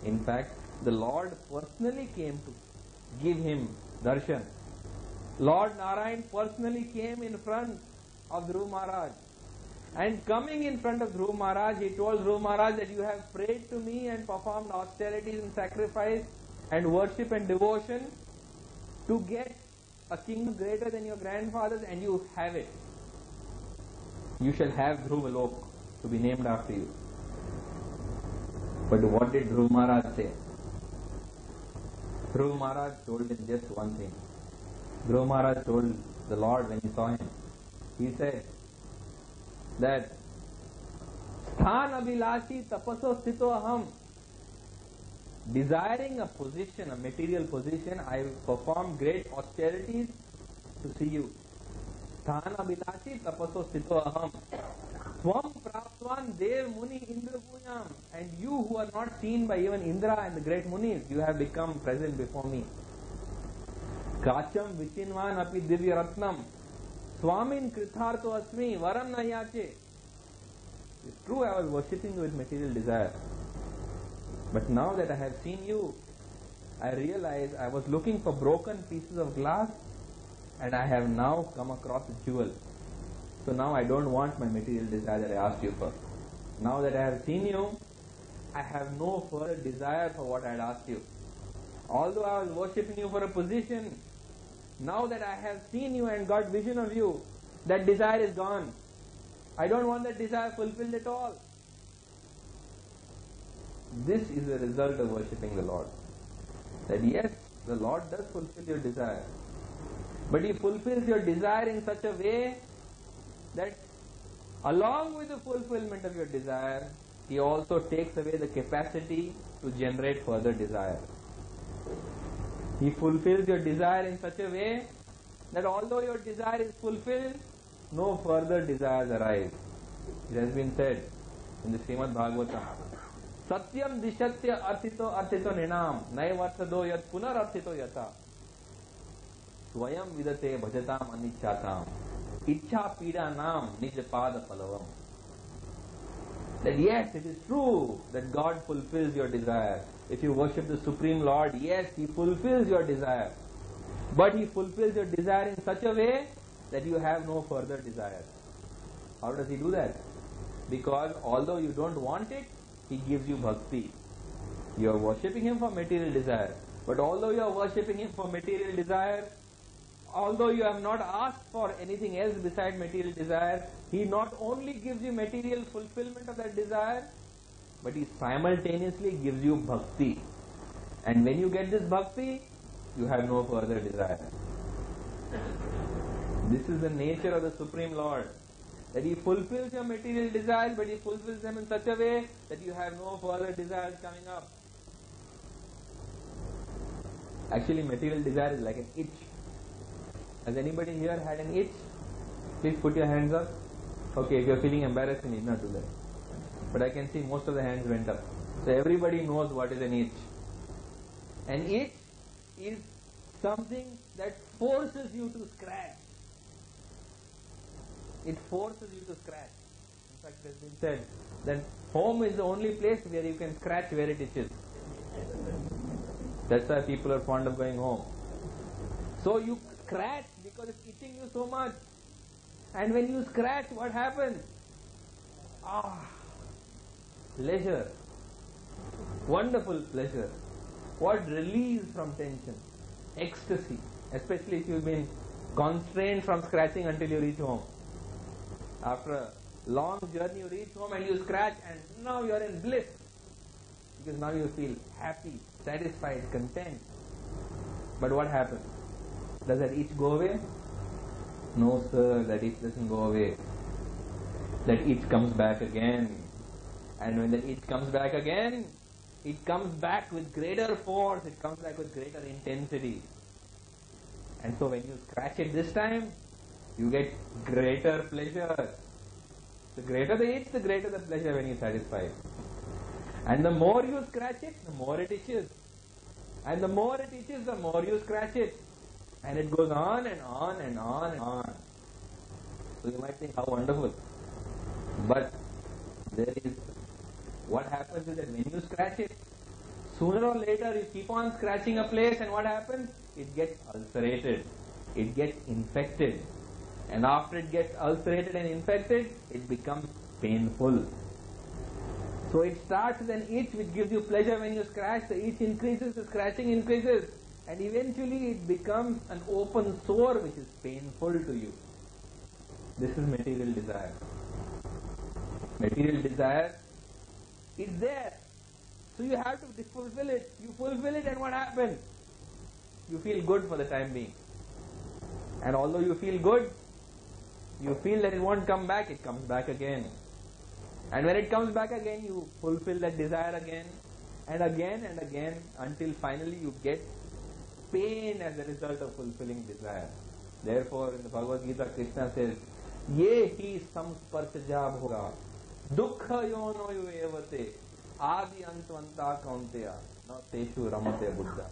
In fact, the Lord personally came to give him darshan. Lord Narayan personally came in front of Dhruv Maharaj. And coming in front of Dhruv Maharaj, he told Dhruv Maharaj that you have prayed to me and performed austerities and sacrifice and worship and devotion to get a kingdom greater than your grandfather's, and you have it. You shall have Dhruv Alok to be named after you. But what did Dhruv Maharaj say? Dhruv Maharaj told him just one thing. Dhruv Maharaj told the Lord when he saw him, he said that Sthan Abhilashi Tapaso Sthito Aham, desiring a position, a material position, I perform great austerities to see you. Sthan Abhilashi Tapaso Sthito Aham, Swam Praptvan Dev Muni Indra Bhuyam, and you who are not seen by even Indra and the great Munis, you have become present before me. Kacham Vichinvan Api Divya Ratnam, Swamin Kritharto Asmi, Varam Nayache. It's true, I was worshipping you with material desire. But now that I have seen you, I realize I was looking for broken pieces of glass, and I have now come across a jewel. So now I don't want my material desire that I asked you for. Now that I have seen you, I have no further desire for what I had asked you. Although I was worshipping you for a position, now that I have seen you and got vision of you, that desire is gone. I don't want that desire fulfilled at all. This is the result of worshipping the Lord. That yes, the Lord does fulfill your desire. But He fulfills your desire in such a way that along with the fulfillment of your desire, He also takes away the capacity to generate further desire. He fulfills your desire in such a way that although your desire is fulfilled, no further desires arise. It has been said in the Srimad Bhagavatam. Satyam dishatya arthito arthito ninam naivarthado yat punar arthito yata swayam vidate bhajatam anichatam ichha pida nam nij pada palavam. That yes, it is true that God fulfills your desire. If you worship the Supreme Lord, yes, He fulfills your desire. But He fulfills your desire in such a way that you have no further desire. How does He do that? Because although you don't want it, He gives you bhakti. You are worshipping Him for material desire. But although you are worshipping Him for material desire, although you have not asked for anything else beside material desire, He not only gives you material fulfillment of that desire, but He simultaneously gives you bhakti. And when you get this bhakti, you have no further desire. This is the nature of the Supreme Lord. That He fulfills your material desires, but He fulfills them in such a way that you have no further desires coming up. Actually, material desire is like an itch. Has anybody here had an itch? Please put your hands up. Okay, if you are feeling embarrassed, you need not do that. But I can see most of the hands went up. So everybody knows what is an itch. An itch is something that forces you to scratch. It forces you to scratch. In fact, it has been said that home is the only place where you can scratch where it itches. That's why people are fond of going home. So you scratch because it's itching you so much. And when you scratch, what happens? Pleasure. Wonderful pleasure. What release from tension. Ecstasy. Especially if you've been constrained from scratching until you reach home. After a long journey, you reach home and you scratch, and now you are in bliss. Because now you feel happy, satisfied, content. But what happens? Does that itch go away? No, sir, that itch doesn't go away. That itch comes back again. And when that itch comes back again, it comes back with greater force, it comes back with greater intensity. And so when you scratch it this time, you get greater pleasure. The greater the itch, the greater the pleasure when you satisfy it. And the more you scratch it, the more it itches. And the more it itches, the more you scratch it. And it goes on and on and on and on. So you might think, how wonderful. But there is, what happens is that when you scratch it, sooner or later you keep on scratching a place, and what happens? It gets ulcerated. It gets infected. And after it gets ulcerated and infected, it becomes painful. So it starts with an itch which gives you pleasure when you scratch. The itch increases, the scratching increases. And eventually it becomes an open sore which is painful to you. This is material desire. Material desire is there. So you have to fulfill it. You fulfill it, and what happens? You feel good for the time being. And although you feel good, you feel that it won't come back, it comes back again. And when it comes back again, you fulfill that desire again and again until finally you get pain as a result of fulfilling desire. Therefore, in the Bhagavad Gita, Krishna says, Ye hi samsparshajā bhoga dukkha yono evate adi antvanta kaunteya na teshu ramate buddha.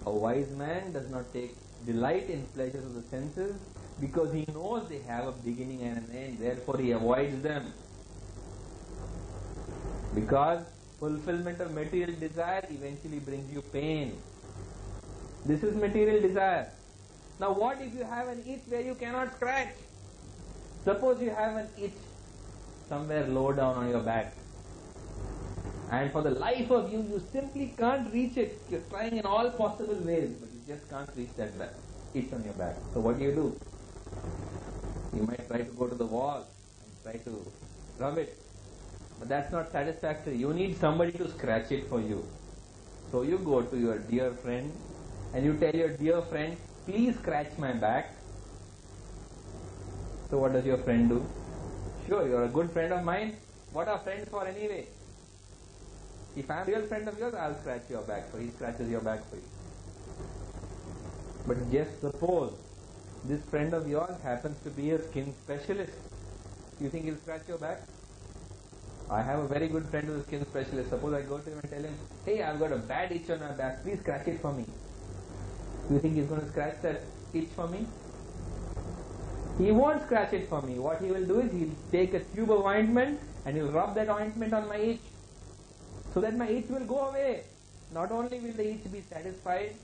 A wise man does not take delight in pleasures of the senses because he knows they have a beginning and an end. Therefore, he avoids them. Because fulfillment of material desire eventually brings you pain. This is material desire. Now what if you have an itch where you cannot scratch? Suppose you have an itch somewhere low down on your back. And for the life of you, you simply can't reach it. You're trying in all possible ways, but you just can't reach that itch on your back. So what do? You might try to go to the wall and try to rub it. But that's not satisfactory. You need somebody to scratch it for you. So you go to your dear friend and you tell your dear friend, please scratch my back. So what does your friend do? Sure, you're a good friend of mine. What are friends for anyway? If I'm a real friend of yours, I'll scratch your back. So he scratches your back for you. But just suppose this friend of yours happens to be a skin specialist. You think he'll scratch your back? I have a very good friend who is a skin specialist. Suppose I go to him and tell him, hey, I've got a bad itch on my back, please scratch it for me. You think he's going to scratch that itch for me? He won't scratch it for me. What he will do is he'll take a tube of ointment and he'll rub that ointment on my itch so that my itch will go away. Not only will the itch be satisfied,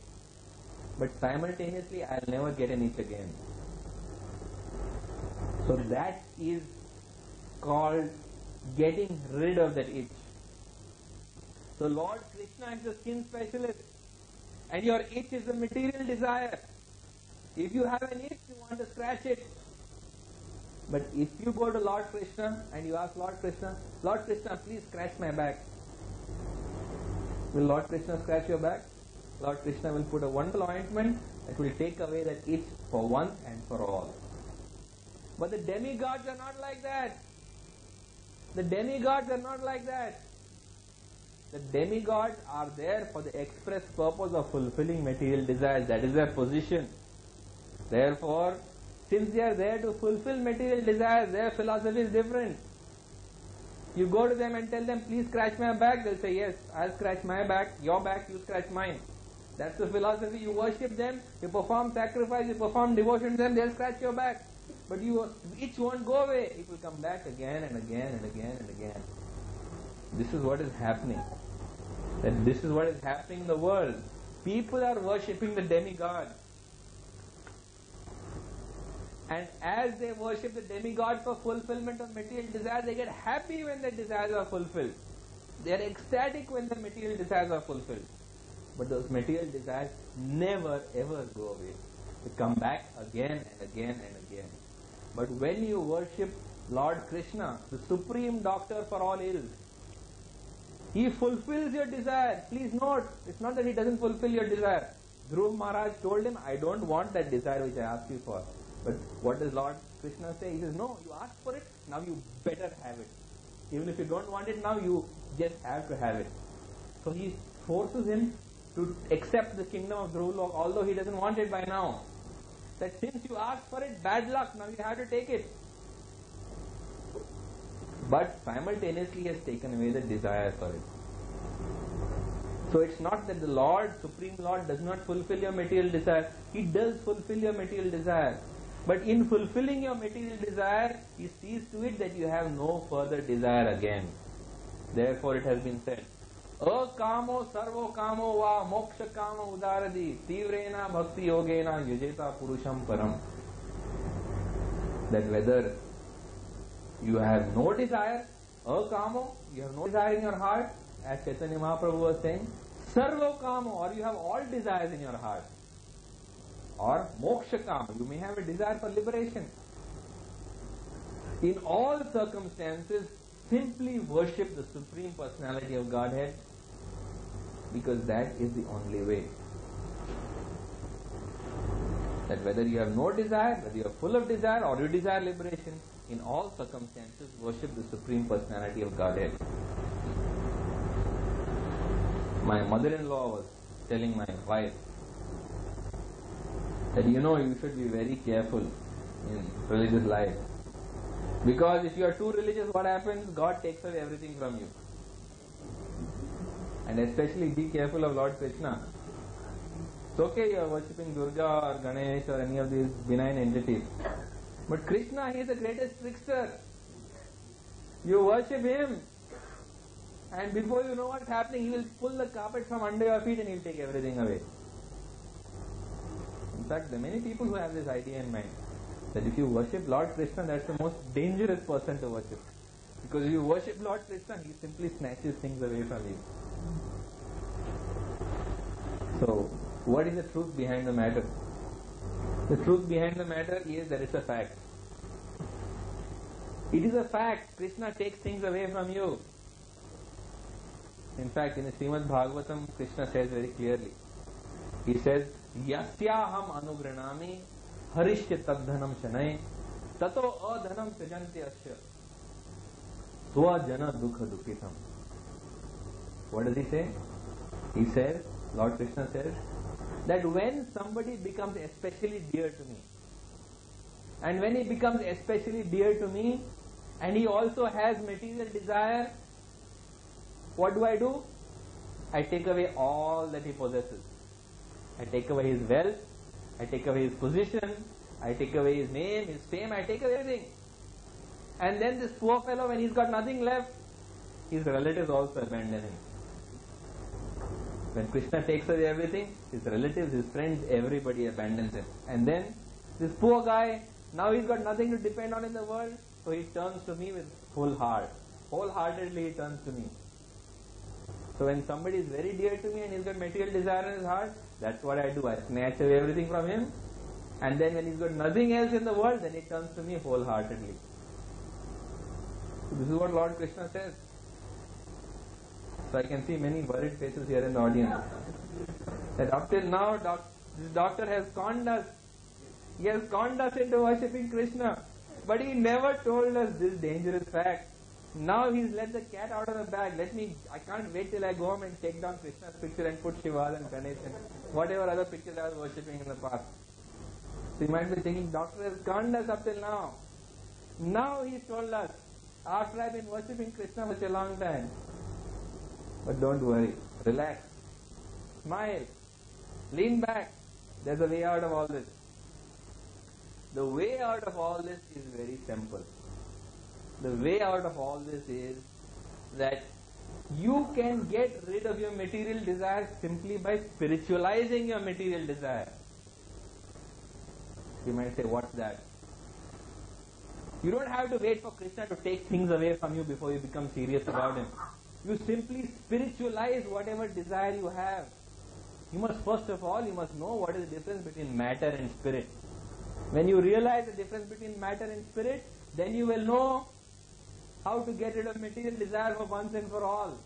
but simultaneously I'll never get an itch again. So that is called getting rid of that itch. So Lord Krishna is the skin specialist and your itch is a material desire. If you have an itch, you want to scratch it. But if you go to Lord Krishna and you ask Lord Krishna, please scratch my back. Will Lord Krishna scratch your back? Lord Krishna will put a wonderful ointment that will take away that itch for once and for all. But the demigods are not like that. The demigods are not like that. The demigods are there for the express purpose of fulfilling material desires. That is their position. Therefore, since they are there to fulfill material desires, their philosophy is different. You go to them and tell them, please scratch my back. They'll say, yes, I'll scratch my back. Your back, you scratch mine. That's the philosophy. You worship them, you perform sacrifice, you perform devotion to them, they'll scratch your back. But itch won't go away. It will come back again and again and again and again. This is what is happening. That this is what is happening in the world. People are worshipping the demigod. And as they worship the demigod for fulfillment of material desires, they get happy when their desires are fulfilled. They are ecstatic when the material desires are fulfilled. But those material desires never ever go away. They come back again and again and again. But when you worship Lord Krishna, the supreme doctor for all ills, he fulfills your desire. Please note, it's not that he doesn't fulfill your desire. Dhruv Maharaj told him, I don't want that desire which I asked you for. But what does Lord Krishna say? He says, no, you asked for it, now you better have it. Even if you don't want it now, you just have to have it. So he forces him to accept the kingdom of Dhruvalok, although he doesn't want it by now. That since you asked for it, bad luck, now you have to take it. But simultaneously he has taken away the desire for it. So it's not that the Lord, Supreme Lord, does not fulfill your material desire. He does fulfill your material desire. But in fulfilling your material desire, he sees to it that you have no further desire again. Therefore it has been said, Akamo sarvo kamo va moksha kamo udaradi tivrena bhakti yogena yujeta purusham param. That whether you have no desire, akamo, you have no desire in your heart, as Chaitanya Mahaprabhu was saying, sarvo kamo, or you have all desires in your heart. Or moksha kama, you may have a desire for liberation. In all circumstances, simply worship the Supreme Personality of Godhead, because that is the only way. That whether you have no desire, whether you are full of desire or you desire liberation, in all circumstances worship the Supreme Personality of Godhead. My mother-in-law was telling my wife that you should be very careful in religious life. Because if you are too religious, what happens? God takes away everything from you. And especially be careful of Lord Krishna. It's okay you are worshipping Durga or Ganesh or any of these benign entities. But Krishna, he is the greatest trickster. You worship him, and before you know what's happening, he will pull the carpet from under your feet and he will take everything away. In fact, there are many people who have this idea in mind, that if you worship Lord Krishna, that's the most dangerous person to worship. Because if you worship Lord Krishna, he simply snatches things away from you. So, what is the truth behind the matter? The truth behind the matter is that it's a fact. It is a fact. Krishna takes things away from you. In fact, in the Srimad Bhagavatam, Krishna says very clearly. He says, Yasyaham anugranami harishya tadhanam shanay tato adhanam sajanti asya swajana dukha dukhitam. What does he say? He says, Lord Krishna says, that when somebody becomes especially dear to me, and when he becomes especially dear to me, and he also has material desire, what do? I take away all that he possesses. I take away his wealth, I take away his position, I take away his name, his fame, I take away everything. And then this poor fellow, when he's got nothing left, his relatives also abandon him. When Krishna takes away everything, his relatives, his friends, everybody abandons him. And then this poor guy, now he's got nothing to depend on in the world, so he turns to me with full heart. Wholeheartedly he turns to me. So when somebody is very dear to me and he's got material desire in his heart, that's what I do. I snatch away everything from him. And then when he's got nothing else in the world, then he turns to me wholeheartedly. So this is what Lord Krishna says. So I can see many worried faces here in the audience. That up till now, this doctor has conned us. He has conned us into worshipping Krishna. But he never told us this dangerous fact. Now he's let the cat out of the bag. I can't wait till I go home and take down Krishna's picture and put Shiva and Ganesh and whatever other pictures I was worshipping in the past. So you might be thinking, doctor has conned us up till now. Now he's told us, after I've been worshipping Krishna for such a long time. But don't worry, relax, smile, lean back. There's a way out of all this. The way out of all this is very simple. The way out of all this is that you can get rid of your material desire simply by spiritualizing your material desire. You might say, what's that? You don't have to wait for Krishna to take things away from you before you become serious about him. You simply spiritualize whatever desire you have. You must first of all, you must know what is the difference between matter and spirit. When you realize the difference between matter and spirit, then you will know how to get rid of material desire for once and for all.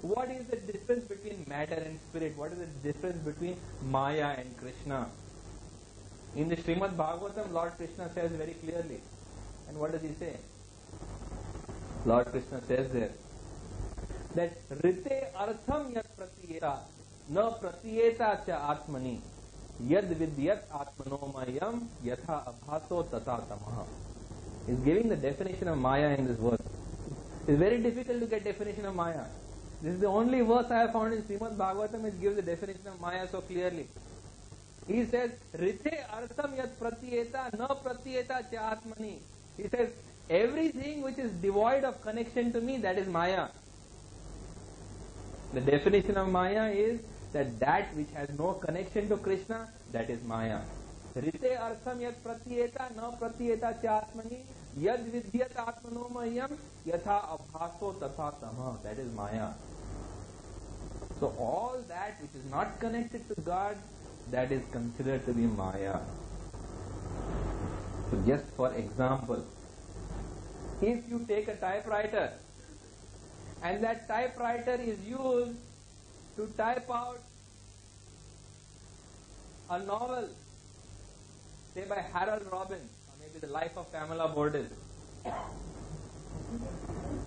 What is the difference between matter and spirit? What is the difference between Maya and Krishna? In the Srimad Bhagavatam, Lord Krishna says very clearly. And what does he say? Lord Krishna says there that Rite artham yat pratiyeta na pratiyeta cha atmani yad vidyat atmanomayam yatha abhaso tata tamaha. He's giving the definition of Maya in this verse. It's very difficult to get definition of Maya. This is the only verse I have found in Srimad Bhagavatam which gives the definition of Maya so clearly. He says, Rite artham yat pratiyeta na pratiyeta cha atmani. He says, everything which is devoid of connection to me, that is Maya. The definition of Maya is that which has no connection to Krishna, that is Maya. Rite artham yat pratiyeta na pratiyeta cha atmani yad vidyat atmanomayam yatha abhaso tatha tama. That is Maya. So all that which is not connected to God, that is considered to be Maya. So just for example, if you take a typewriter and that typewriter is used to type out a novel, say by Harold Robbins, or maybe The Life of Pamela Bordell,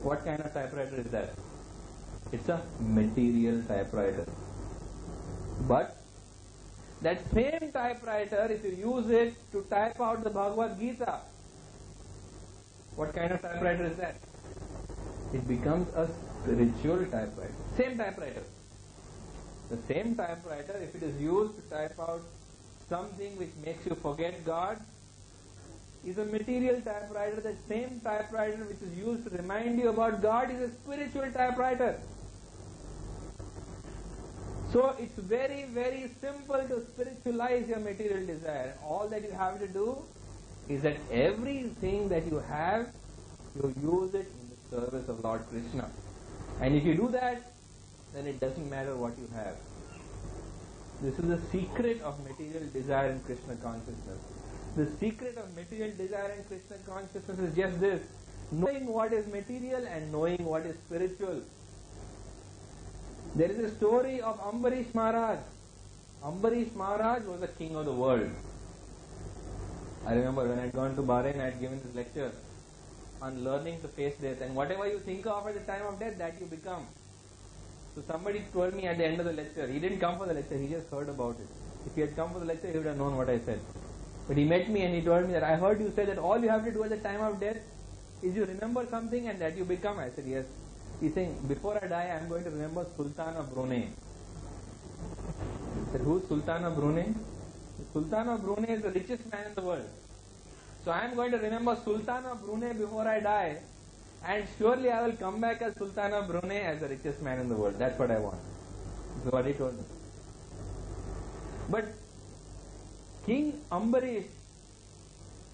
what kind of typewriter is that? It's a material typewriter. But that same typewriter, if you use it to type out the Bhagavad Gita, what kind of typewriter is that? It becomes a spiritual typewriter. Same typewriter. The same typewriter, if it is used to type out something which makes you forget God, is a material typewriter. The same typewriter which is used to remind you about God is a spiritual typewriter. So it's very, very simple to spiritualize your material desire. All that you have to do is that everything that you have, you use it in the service of Lord Krishna. And if you do that, then it doesn't matter what you have. This is the secret of material desire in Krishna consciousness. The secret of material desire in Krishna consciousness is just this: knowing what is material and knowing what is spiritual. There is a story of Ambarish Maharaj. Ambarish Maharaj was the king of the world. I remember when I had gone to Bahrain, I had given this lecture on learning to face death. And whatever you think of at the time of death, that you become. So somebody told me at the end of the lecture, he didn't come for the lecture, he just heard about it. If he had come for the lecture, he would have known what I said. But he met me and he told me that I heard you say that all you have to do at the time of death is you remember something and that you become. I said, yes. He's saying, before I die, I'm going to remember Sultan of Brunei. I said, who's Sultan of Brunei? The Sultan of Brunei is the richest man in the world. So I'm going to remember Sultan of Brunei before I die, and surely I will come back as Sultan of Brunei as the richest man in the world. That's what I want. That's what he told me. But King Ambarish,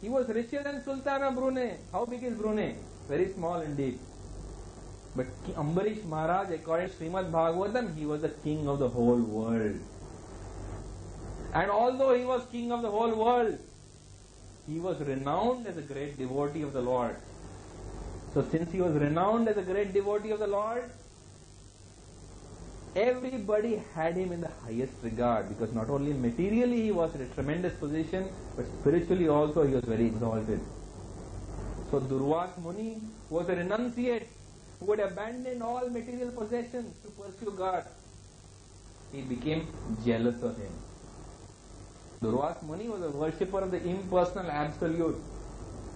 he was richer than Sultan of Brunei. How big is Brunei? Very small indeed. But Ambarish Maharaj, according to Srimad Bhagavatam, he was the king of the whole world. And although he was king of the whole world, he was renowned as a great devotee of the Lord. So since he was renowned as a great devotee of the Lord, everybody had him in the highest regard, because not only materially he was in a tremendous position, but spiritually also he was very exalted. So Durvas Muni was a renunciate who had abandoned all material possessions to pursue God. He became jealous of him. Durvas Muni was a worshipper of the impersonal absolute.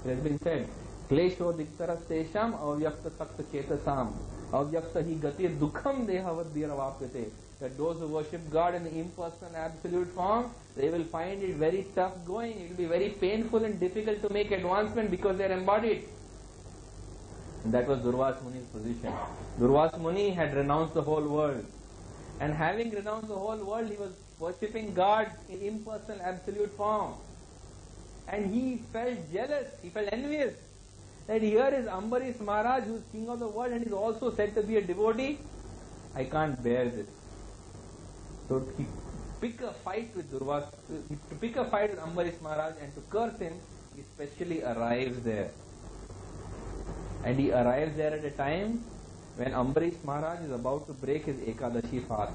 It has been said, Klesho diktaras tesham avyakta sakta chetasam avyakta hi gati dukham dehavad dhiravapyate. That those who worship God in the impersonal absolute form, they will find it very tough going. It will be very painful and difficult to make advancement because they are embodied. And that was Durvas Muni's position. Durvas Muni had renounced the whole world. And having renounced the whole world, he was worshipping God in impersonal absolute form. And he felt jealous, he felt envious that here is Ambarish Maharaj, who is king of the world and is also said to be a devotee. I can't bear this. So he picked a fight with Durvas, to pick a fight with Ambarish Maharaj and to curse him, he specially arrives there. And he arrives there at a time when Ambarish Maharaj is about to break his Ekadashi fast.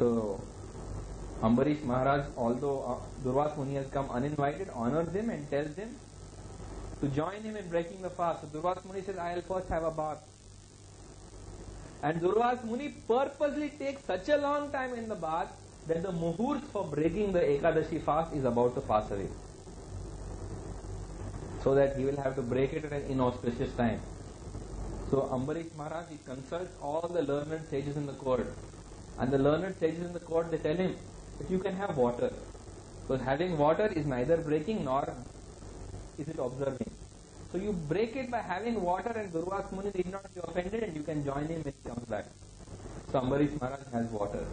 So Ambarish Maharaj, although Durvas Muni has come uninvited, honors him and tells him to join him in breaking the fast. So Durvas Muni says, I will first have a bath. And Durvas Muni purposely takes such a long time in the bath that the muhurt for breaking the Ekadashi fast is about to pass away. So that he will have to break it at an inauspicious time. So Ambarish Maharaj, he consults all the learned sages in the court. And the learned sages in the court, they tell him that you can have water. Because having water is neither breaking nor is it observing. So you break it by having water, and Durvas Muni need not be offended, and you can join him when he comes back. So Ambarish Maharaj has water.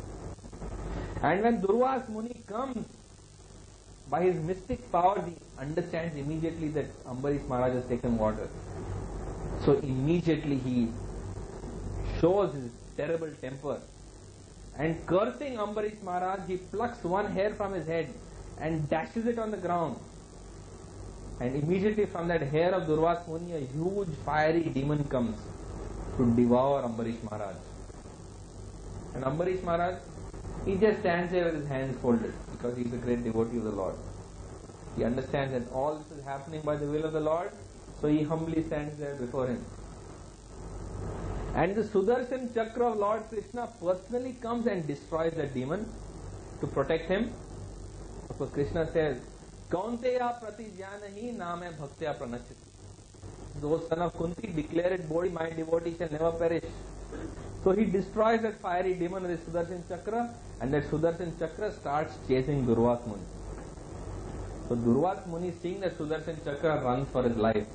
And when Durvas Muni comes, by his mystic powers, he understands immediately that Ambarish Maharaj has taken water. So immediately he shows his terrible temper. And cursing Ambarish Maharaj, he plucks one hair from his head and dashes it on the ground. And immediately from that hair of Durvas Muni, a huge fiery demon comes to devour Ambarish Maharaj. And Ambarish Maharaj, he just stands there with his hands folded because he is a great devotee of the Lord. He understands that all this is happening by the will of the Lord, so he humbly stands there before him. And the Sudarshan Chakra of Lord Krishna personally comes and destroys that demon to protect him. Because Krishna says, Kaunteya pratijyanahi name bhaktya pranachiti. Those son of Kunti, declare it boldly, my devotee shall never perish. So he destroys that fiery demon with the Sudarshan Chakra, and that Sudarshan Chakra starts chasing Durvas Muni. So Durvas Muni, seeing that Sudarshan Chakra, runs for his life.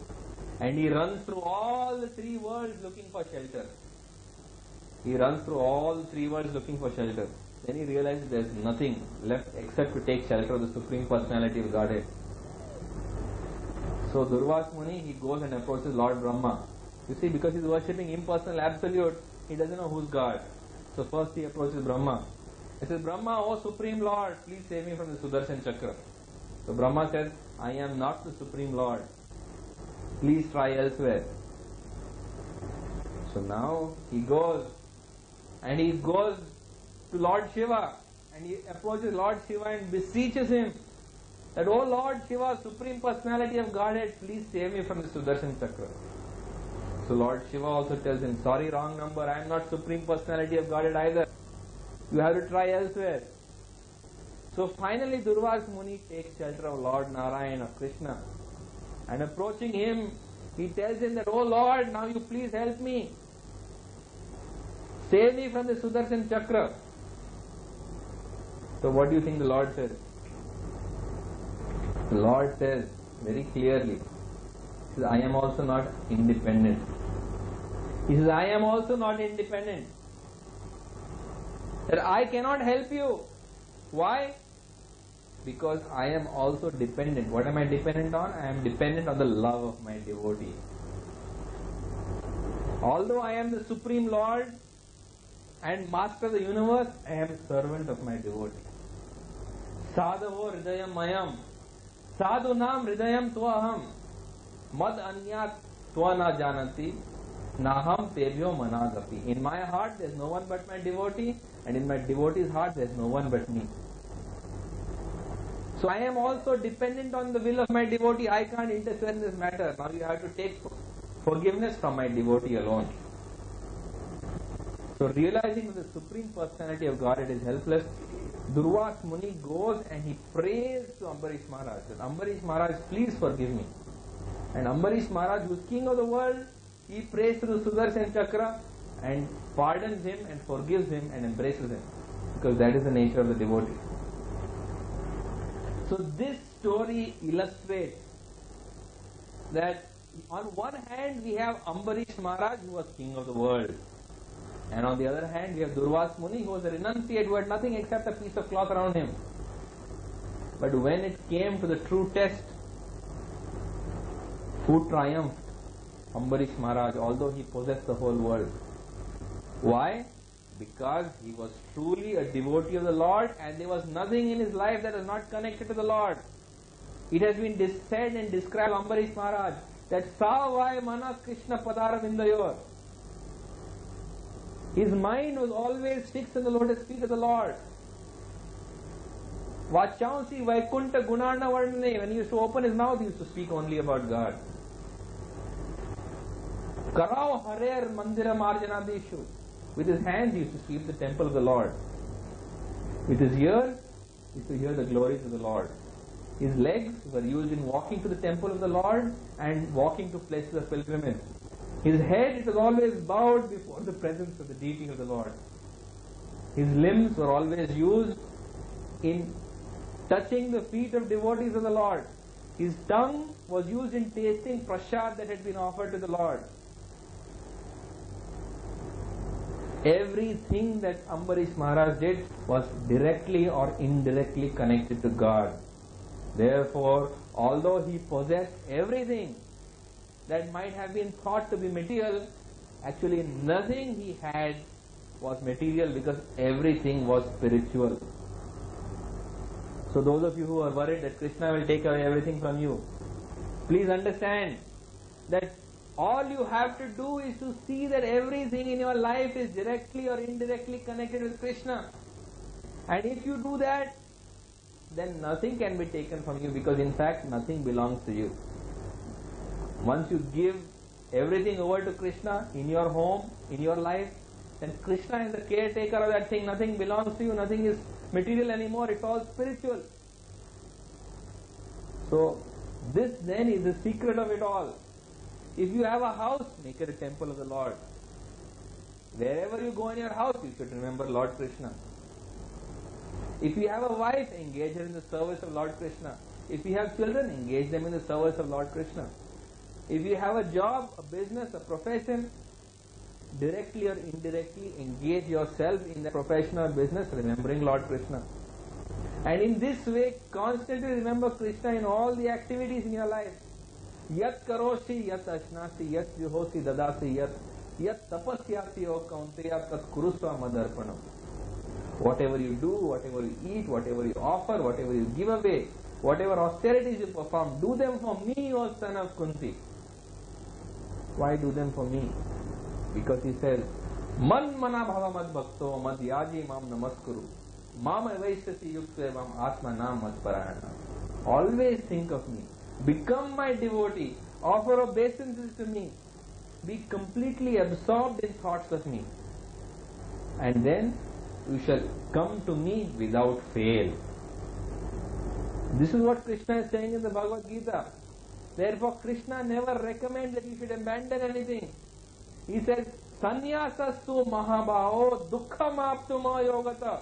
And he runs through all the three worlds looking for shelter. He runs through all the three worlds looking for shelter. Then he realizes there is nothing left except to take shelter of the Supreme Personality of Godhead. So Durvas Muni, he goes and approaches Lord Brahma. You see, because he is worshipping impersonal absolute, he doesn't know who's God. So first he approaches Brahma. He says, Brahma, O Supreme Lord, please save me from the Sudarshan Chakra. So Brahma says, I am not the Supreme Lord. Please try elsewhere. So now he goes to Lord Shiva, and he approaches Lord Shiva and beseeches him that, O Lord Shiva, Supreme Personality of Godhead, please save me from the Sudarshan Chakra. So Lord Shiva also tells him, sorry, wrong number, I am not Supreme Personality of Godhead either. You have to try elsewhere. So finally Durvas Muni takes shelter of Lord Narayana, Krishna, and approaching him, he tells him that, "Oh Lord, now you please help me. Save me from the Sudarshan Chakra." So what do you think the Lord says? The Lord says very clearly, he says, "I am also not independent." He says, "I am also not independent. That I cannot help you. Why? Because I am also dependent." What am I dependent on? I am dependent on the love of my devotee. Although I am the Supreme Lord and Master of the universe, I am a servant of my devotee. Sadhavo hridayam mayam, sadhunam hridayam tvaham, mad anyat tva na janati, naham tebhyo managapi. In my heart there is no one but my devotee, and in my devotee's heart there is no one but me. So I am also dependent on the will of my devotee. I can't interfere in this matter. Now you have to take forgiveness from my devotee alone. So realizing that the Supreme Personality of Godhead is helpless, Durvas Muni goes and he prays to Ambarish Maharaj. Says, "Ambarish Maharaj, please forgive me." And Ambarish Maharaj, who is king of the world, he prays to the Sudarshan Chakra and pardons him and forgives him and embraces him. Because that is the nature of the devotee. So this story illustrates that on one hand we have Ambarish Maharaj, who was king of the world, and on the other hand we have Durvas Muni, who was a renunciate, who had nothing except a piece of cloth around him. But when it came to the true test, who triumphed? Ambarish Maharaj, although he possessed the whole world. Why? Because he was truly a devotee of the Lord, and there was nothing in his life that was not connected to the Lord. It has been said and described of Ambarish Maharaj that Savai Mana Krishna Padara Vindayor. His mind was always fixed on the lotus feet of the Lord. Vachansi Vaikunta Gunarna Varnane. When he used to open his mouth, he used to speak only about God. Karao Harer Mandira Marjanadeshu. With his hands, he used to sweep the temple of the Lord. With his ears, he used to hear the glories of the Lord. His legs were used in walking to the temple of the Lord and walking to places of pilgrimage. His head, it was always bowed before the presence of the deity of the Lord. His limbs were always used in touching the feet of devotees of the Lord. His tongue was used in tasting prasad that had been offered to the Lord. Everything that Ambarish Maharaj did was directly or indirectly connected to God. Therefore, although he possessed everything that might have been thought to be material, actually nothing he had was material, because everything was spiritual. So those of you who are worried that Krishna will take away everything from you, please understand that all you have to do is to see that everything in your life is directly or indirectly connected with Krishna. And if you do that, then nothing can be taken from you, because in fact nothing belongs to you. Once you give everything over to Krishna in your home, in your life, then Krishna is the caretaker of that thing. Nothing belongs to you, nothing is material anymore, it's all spiritual. So this then is the secret of it all. If you have a house, make it a temple of the Lord. Wherever you go in your house, you should remember Lord Krishna. If you have a wife, engage her in the service of Lord Krishna. If you have children, engage them in the service of Lord Krishna. If you have a job, a business, a profession, directly or indirectly engage yourself in the profession or business, remembering Lord Krishna. And in this way, constantly remember Krishna in all the activities in your life. Yat karoshi, yat ashnasi, yat vihosi dadasi, yat tapasyasi o kaunteya tat kurusva madarpanam. Whatever you do, whatever you eat, whatever you offer, whatever you give away, whatever austerities you perform, do them for me, O son of Kunti. Why do them for me? Because he says, Man mana bhava mad bhakto mad yaji mam namaskuru mam avaishasi yuksevam atma nam mad parayana. Always think of me. Become my devotee. Offer obeisances to me. Be completely absorbed in thoughts of me. And then you shall come to me without fail. This is what Krishna is saying in the Bhagavad Gita. Therefore, Krishna never recommends that you should abandon anything. He says, Sanyasastu mahabhao dukkham aptuma yogata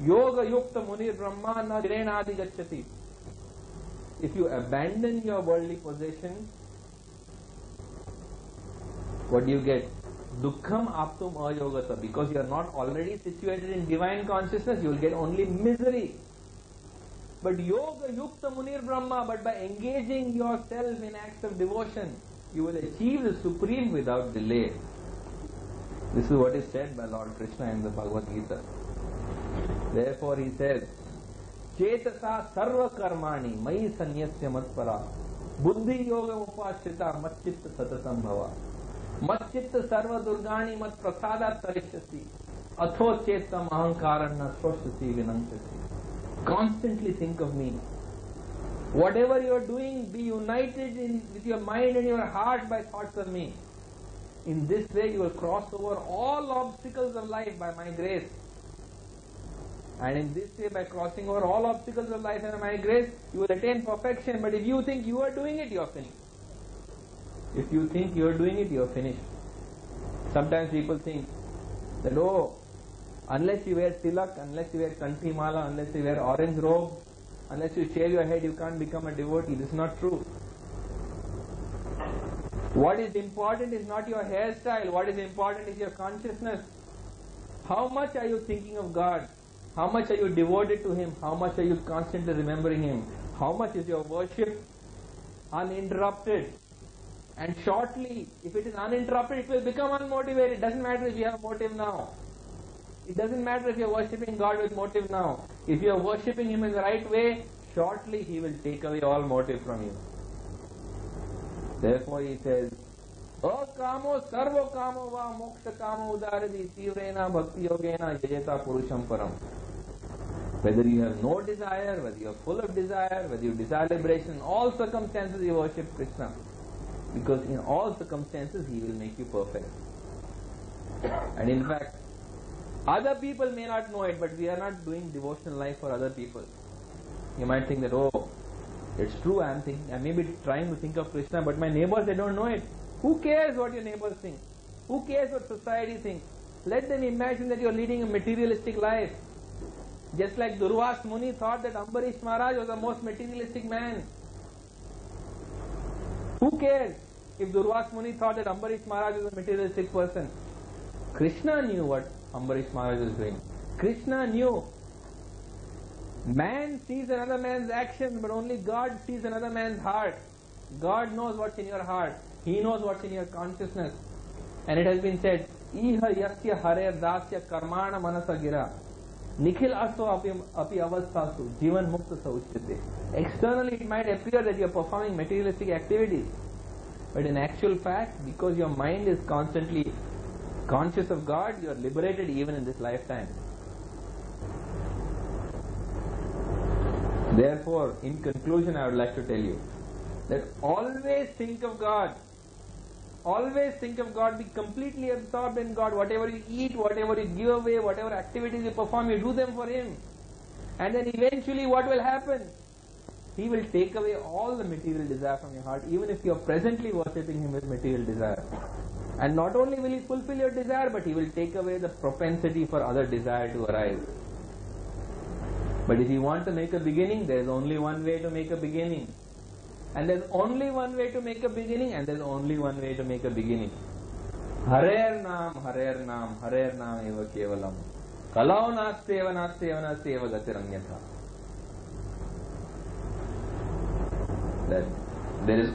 yoga yukta munir brahma na jirenadi gacchati. If you abandon your worldly possessions, what do you get? Dukkham aptum ayogata. Because you are not already situated in divine consciousness, you will get only misery. But yoga yukta munir brahma, but by engaging yourself in acts of devotion, you will achieve the supreme without delay. This is what is said by Lord Krishna in the Bhagavad Gita. Therefore he says, Chetasa sarva karmani mai sanyasya matpara buddhi yoga upashrita matchitta satatam bhava matchitta sarva durgani mat prasada tarishyasi atho chetam ahankaranna sroshasi vinamshasi. Constantly think of me. Whatever you are doing, be united with your mind and your heart by thoughts of me. In this way you will cross over all obstacles of life by my grace. And in this way, by crossing over all obstacles of life and my grace, you will attain perfection. But if you think you are doing it, you are finished. If you think you are doing it, you are finished. Sometimes people think that, oh, unless you wear tilak, unless you wear kanthi mala, unless you wear orange robe, unless you shave your head, you can't become a devotee. This is not true. What is important is not your hairstyle. What is important is your consciousness. How much are you thinking of God? How much are you devoted to Him? How much are you constantly remembering Him? How much is your worship uninterrupted? And shortly, if it is uninterrupted, it will become unmotivated. It doesn't matter if you have motive now. It doesn't matter if you are worshipping God with motive now. If you are worshipping Him in the right way, shortly He will take away all motive from you. Therefore He says, Akamo sarvo kamo va moksha kamo udaradi tivrena bhakti yogena yajeta purusham param. Whether you have no desire, whether you are full of desire, whether you desire liberation, in all circumstances you worship Krishna. Because in all circumstances He will make you perfect. And in fact, other people may not know it, but we are not doing devotional life for other people. You might think that, oh, it's true, I may be trying to think of Krishna, but my neighbors, they don't know it. Who cares what your neighbors think? Who cares what society thinks? Let them imagine that you are leading a materialistic life. Just like Durvas Muni thought that Ambarish Maharaj was the most materialistic man. Who cares if Durvas Muni thought that Ambarish Maharaj was a materialistic person? Krishna knew what Ambarish Maharaj was doing. Krishna knew. Man sees another man's action, but only God sees another man's heart. God knows what's in your heart. He knows what's in your consciousness. And it has been said, Iha yasya hare dasya karmana manasa gira nikhil aso api avasthasu jivan mukta sauchyate. Externally it might appear that you are performing materialistic activities, but in actual fact, because your mind is constantly conscious of God, you are liberated even in this lifetime. Therefore, in conclusion, I would like to tell you that always think of God. Always think of God, be completely absorbed in God. Whatever you eat, whatever you give away, whatever activities you perform, you do them for Him. And then eventually what will happen? He will take away all the material desire from your heart, even if you are presently worshipping Him with material desire. And not only will He fulfill your desire, but He will take away the propensity for other desire to arise. But if you want to make a beginning, there is only one way to make a beginning. And there's only one way to make a beginning, and there's only one way to make a beginning. Harer Nam eva kevalam. Kalau nasteva gatiranyatha. That there is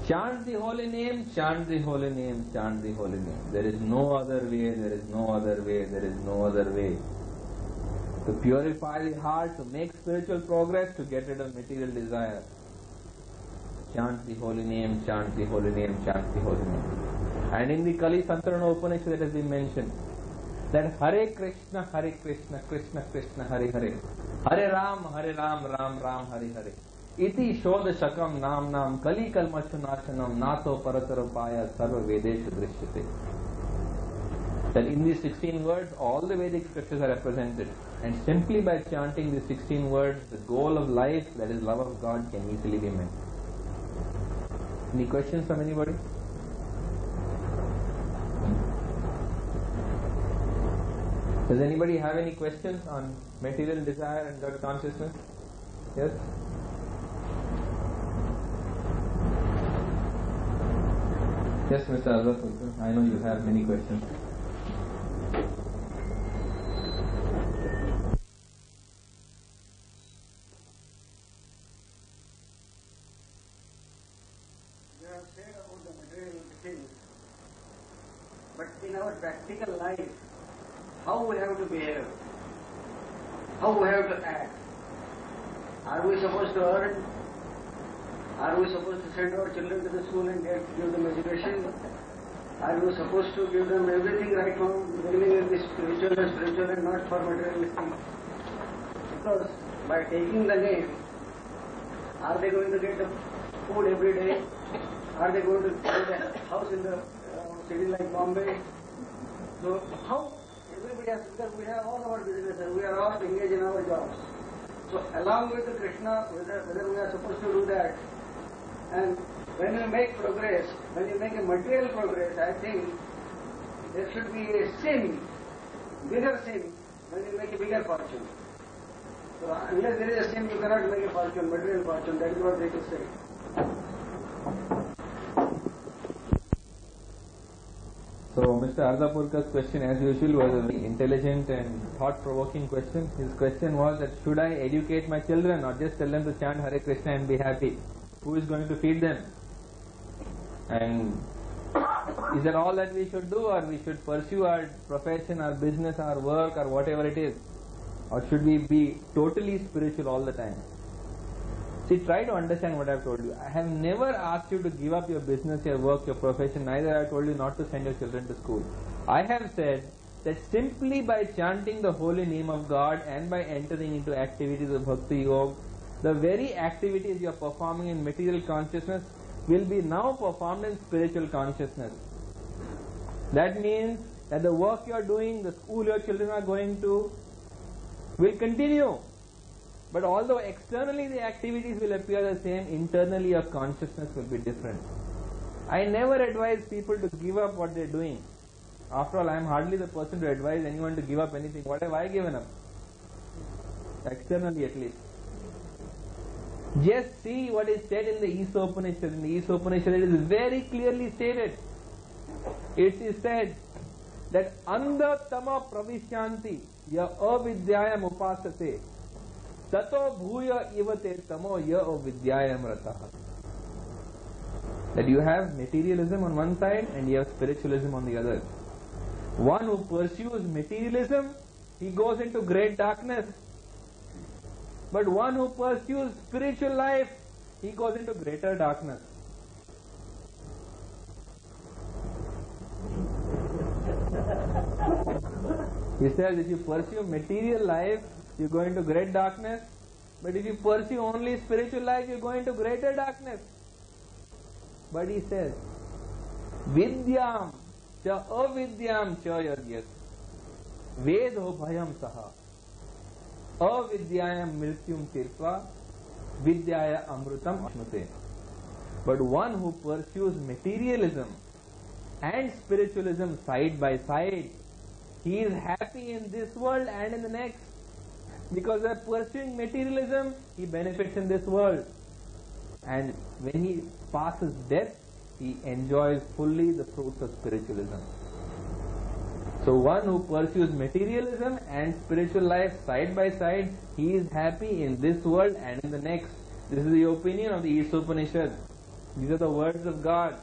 chant the holy name, chant the holy name, chant the holy name. There is no other way, there is no other way, there is no other way. To purify the heart, to make spiritual progress, to get rid of material desire. Chant the holy name, chant the holy name, chant the holy name. And in the Kali Santarana Upanishad it has been mentioned that Hare Krishna, Krishna Krishna, Hare Hare. Hare Ram, Ram Ram, Hare Hare. Iti Shodha Shakam Nam Kali Kalmashu Nashanam Nato Paratarapaya Sarva Vedesha Drishyate. That in these 16 words, all the Vedic scriptures are represented. And simply by chanting these 16 words, the goal of life, that is love of God, can easily be met. Any questions from anybody? Does anybody have any questions on material desire and God consciousness? Yes? Yes, Mr. Azhar, I know you have many questions. You have said about the material things, but in our practical life, how we have to behave, how we have to act. Are we supposed to earn? Are we supposed to send our children to the school and give them education? Are we supposed to give them everything right from the beginning will be spiritual and not for materialistic? Because by taking the name, are they going to get the food every day? Are they going to get a house in the city like Bombay? So how? Everybody has, because we have all our businesses, we are all engaged in our jobs. So along with the Krishna, whether we are supposed to do that, and when you make progress, when you make a material progress, I think there should be a sin, bigger sin, when you make a bigger fortune. So unless there is a sin, you cannot make a fortune, material fortune. That is what they will say. So Mr. Ardapurka's question, as usual, was a very intelligent and thought-provoking question. His question was that should I educate my children or just tell them to chant Hare Krishna and be happy? Who is going to feed them? And is that all that we should do, or we should pursue our profession, our business, our work, or whatever it is? Or should we be totally spiritual all the time? See, try to understand what I have told you. I have never asked you to give up your business, your work, your profession. Neither have I told you not to send your children to school. I have said that simply by chanting the holy name of God and by entering into activities of Bhakti Yoga, the very activities you are performing in material consciousness will be now performed in spiritual consciousness. That means that the work you are doing, the school your children are going to, will continue. But although externally the activities will appear the same, internally your consciousness will be different. I never advise people to give up what they are doing. After all, I am hardly the person to advise anyone to give up anything. What have I given up? Externally at least. Just see what is said in the Isa Upanishad. In the Isa Upanishad it is very clearly stated. It is said that Andha Tama Pravishyanti Ya Avidyayam Upasate Tato Bhuya Ivate Tamo Ya Avidyayam Rataha. That you have materialism on one side and you have spiritualism on the other. One who pursues materialism, he goes into great darkness. But one who pursues spiritual life, he goes into greater darkness. He says if you pursue material life, you go into great darkness. But if you pursue only spiritual life, you go into greater darkness. But he says, Vidyam cha avidyam cha yadyas vedo bhayam saha avidyayam mrityum tirtva vidyaya amrutam ashnute. But one who pursues materialism and spiritualism side by side, he is happy in this world and in the next. Because by pursuing materialism, he benefits in this world. And when he passes death, he enjoys fully the fruits of spiritualism. So one who pursues materialism and spiritual life side by side, he is happy in this world and in the next. This is the opinion of the Isa Upanishad. These are the words of God.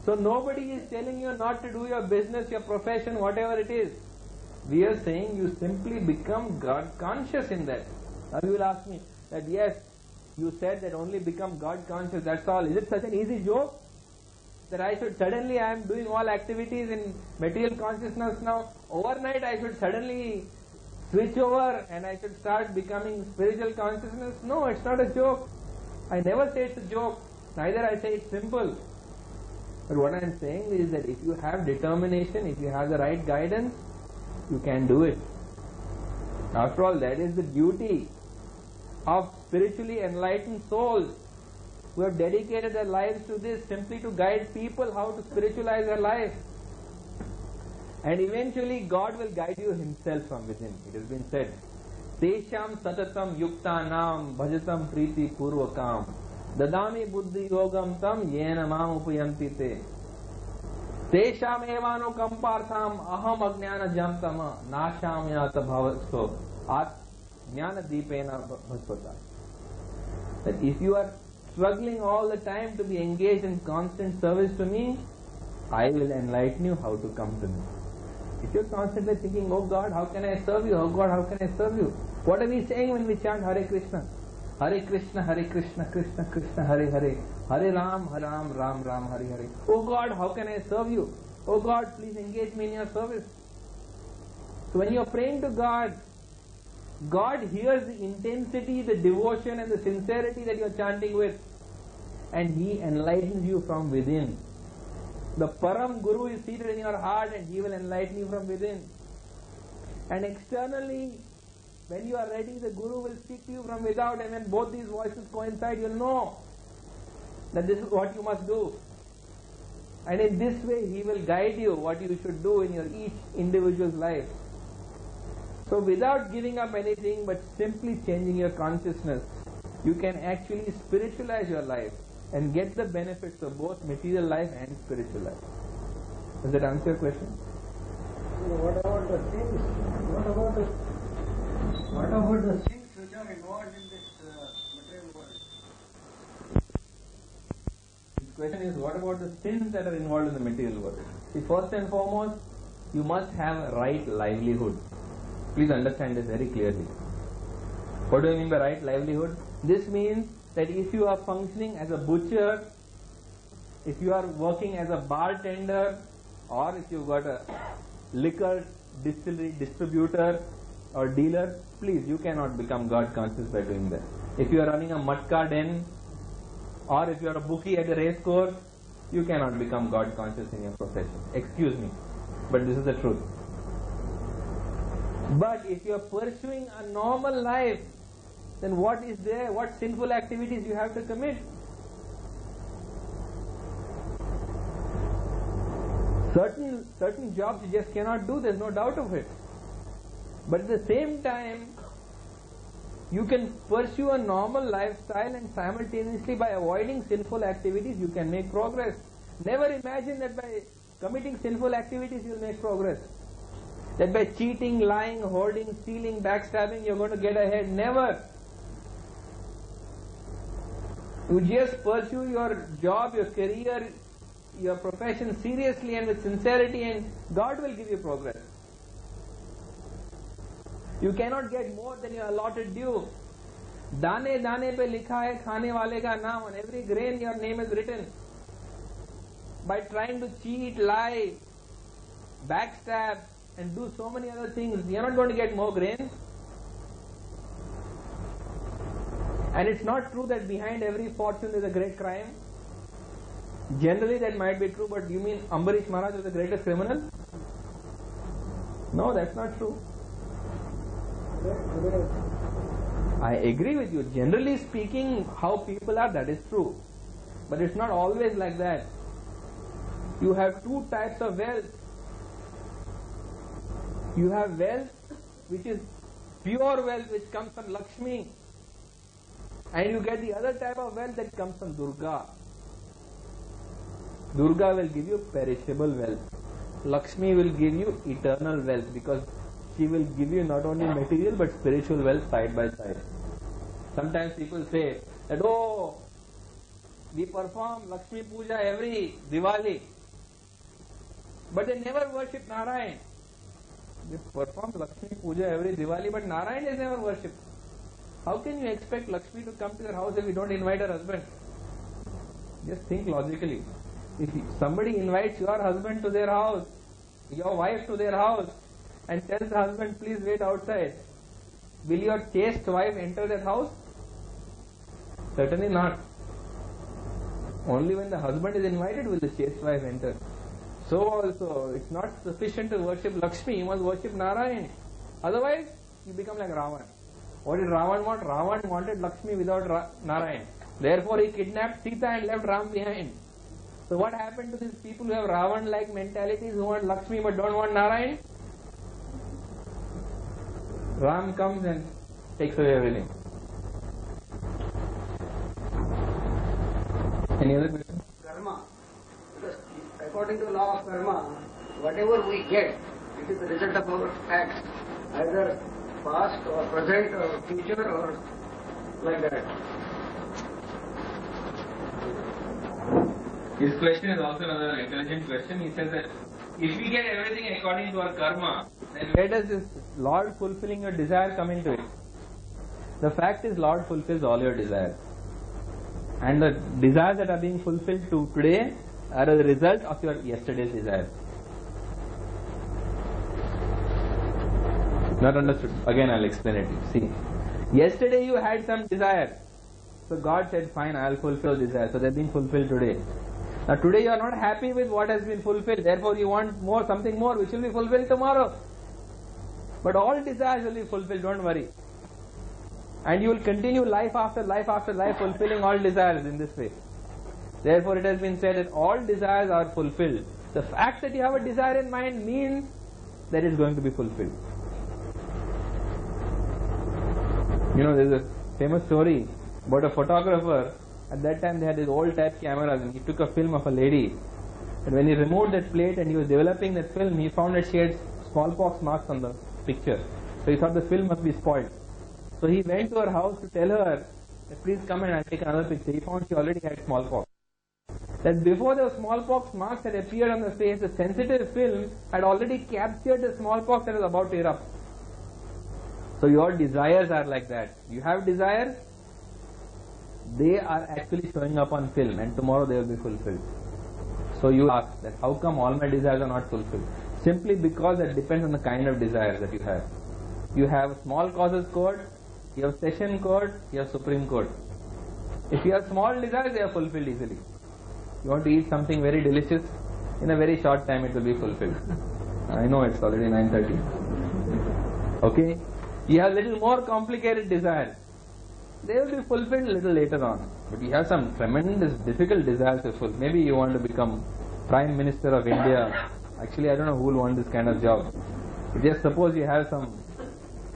So nobody is telling you not to do your business, your profession, whatever it is. We are saying you simply become God conscious in that. Now you will ask me that yes, you said that only become God conscious, that's all. Is it such an easy joke? That I should suddenly, I am doing all activities in material consciousness now. Overnight I should suddenly switch over and I should start becoming spiritual consciousness? No, it's not a joke. I never say it's a joke. Neither I say it's simple. But what I am saying is that if you have determination, if you have the right guidance, you can do it. After all, that is the duty of spiritually enlightened souls who have dedicated their lives to this, simply to guide people how to spiritualize their life. And eventually God will guide you Himself from within. It has been said, Tesham satatam yuktanam bhajatam priti purvakam dadami buddhi yogam tam yena mam upayanti te Tesham evano kampartham aham ajnana jamtama nasham yata bhavasko at jnana deepena bhaspata. That if you are struggling all the time to be engaged in constant service to me, I will enlighten you how to come to me. If you're constantly thinking, oh God, how can I serve you? Oh God, how can I serve you? What are we saying when we chant Hare Krishna? Hare Krishna, Hare Krishna, Krishna Krishna, Hare Hare, Hare Ram, Hare Ram, Ram Ram, Hare Hare. Oh God, how can I serve you? Oh God, please engage me in your service. So when you're praying to God, God hears the intensity, the devotion and the sincerity that you're chanting with, and He enlightens you from within. The Param Guru is seated in your heart and He will enlighten you from within. And externally, when you are ready, the Guru will speak to you from without, and when both these voices coincide, you'll know that this is what you must do. And in this way, He will guide you what you should do in your each individual's life. So without giving up anything but simply changing your consciousness, you can actually spiritualize your life and get the benefits of both material life and spiritual life. Does that answer your question? What about the things? What about the things which are involved in this material world? The question is, what about the sins that are involved in the material world? See, first and foremost, you must have right livelihood. Please understand this very clearly. What do I mean by right livelihood? This means that if you are functioning as a butcher, if you are working as a bartender, or if you've got a liquor distillery distributor or dealer, please, you cannot become God conscious by doing that. If you are running a matka den, or if you are a bookie at a race course, you cannot become God conscious in your profession. Excuse me, but this is the truth. But if you are pursuing a normal life, then what is there? What sinful activities you have to commit? Certain jobs you just cannot do, there's no doubt of it. But at the same time, you can pursue a normal lifestyle, and simultaneously by avoiding sinful activities you can make progress. Never imagine that by committing sinful activities you will make progress. That by cheating, lying, hoarding, stealing, backstabbing you're going to get ahead. Never. You just pursue your job, your career, your profession seriously and with sincerity, and God will give you progress. You cannot get more than your allotted due. दाने दाने पे लिखा है खाने वाले का नाम. On every grain your name is written. By trying to cheat, lie, backstab and do so many other things, you are not going to get more grain. And it's not true that behind every fortune is a great crime. Generally that might be true, but you mean Ambarish Maharaj was the greatest criminal? No, that's not true. I agree with you. Generally speaking, how people are, that is true. But it's not always like that. You have two types of wealth. You have wealth which is pure wealth, which comes from Lakshmi. And you get the other type of wealth that comes from Durga. Durga will give you perishable wealth. Lakshmi will give you eternal wealth, because she will give you not only material but spiritual wealth side by side. Sometimes people say that, oh, we perform Lakshmi Puja every Diwali, but they never worship Narayan. They perform Lakshmi Puja every Diwali, but Narayan is never worshipped. How can you expect Lakshmi to come to your house if you don't invite her husband? Just think logically. If somebody invites your husband to their house, your wife to their house, and tells the husband, please wait outside, will your chaste wife enter that house? Certainly not. Only when the husband is invited will the chaste wife enter. So also, it's not sufficient to worship Lakshmi, you must worship Narayan. Otherwise, you become like Ravan. What did Ravan want? Ravan wanted Lakshmi without Narayan. Therefore, he kidnapped Sita and left Ram behind. So what happened to these people who have Ravan-like mentalities, who want Lakshmi but don't want Narayan? Ram comes and takes away everything. Any other question? Karma. Because according to law of karma, whatever we get, it is the result of our acts, either past or present or future or like that. His question is also another intelligent question. He says that if we get everything according to our karma, then where does this Lord fulfilling your desire come into it? The fact is, Lord fulfills all your desires. And the desires that are being fulfilled today are a result of your yesterday's desires. Not understood? Again, I'll explain it to you. See, yesterday you had some desire. So God said, fine, I'll fulfill desires. So they've been fulfilled today. Now today you are not happy with what has been fulfilled. Therefore you want more, something more, which will be fulfilled tomorrow. But all desires will be fulfilled, don't worry. And you will continue life after life after life fulfilling all desires in this way. Therefore it has been said that all desires are fulfilled. The fact that you have a desire in mind means that it is going to be fulfilled. You know, there is a famous story about a photographer. At that time they had these old type cameras and he took a film of a lady. And when he removed that plate and he was developing that film, he found that she had smallpox marks on the picture. So he thought the film must be spoiled. So he went to her house to tell her that please come and I'll take another picture. He found she already had smallpox. That before the smallpox marks had appeared on the face, the sensitive film had already captured the smallpox that was about to erupt. So your desires are like that. You have desires, they are actually showing up on film and tomorrow they will be fulfilled. So you ask that how come all my desires are not fulfilled? Simply because that depends on the kind of desires that you have. You have small causes code, you have session code, you have supreme code. If you have small desires, they are fulfilled easily. You want to eat something very delicious, in a very short time it will be fulfilled. I know it's already 9:30. Okay? You have little more complicated desires. They will be fulfilled a little later on. But you have some tremendous difficult desires to fulfill. Maybe you want to become Prime Minister of India. Actually, I don't know who will want this kind of job. But just suppose you have some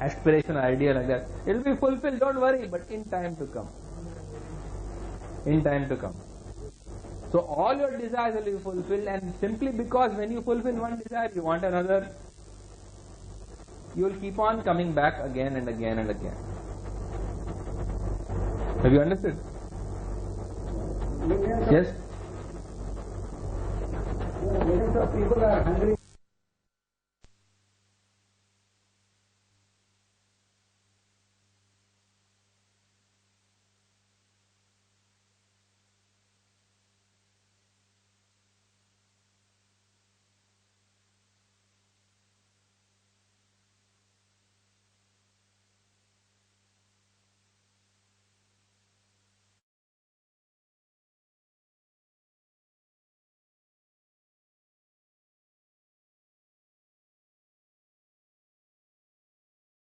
aspiration idea like that. It will be fulfilled, don't worry, but in time to come. In time to come. So all your desires will be fulfilled, and simply because when you fulfill one desire, you want another, you will keep on coming back again and again and again. Have you understood? Millions Yes? of people are hungry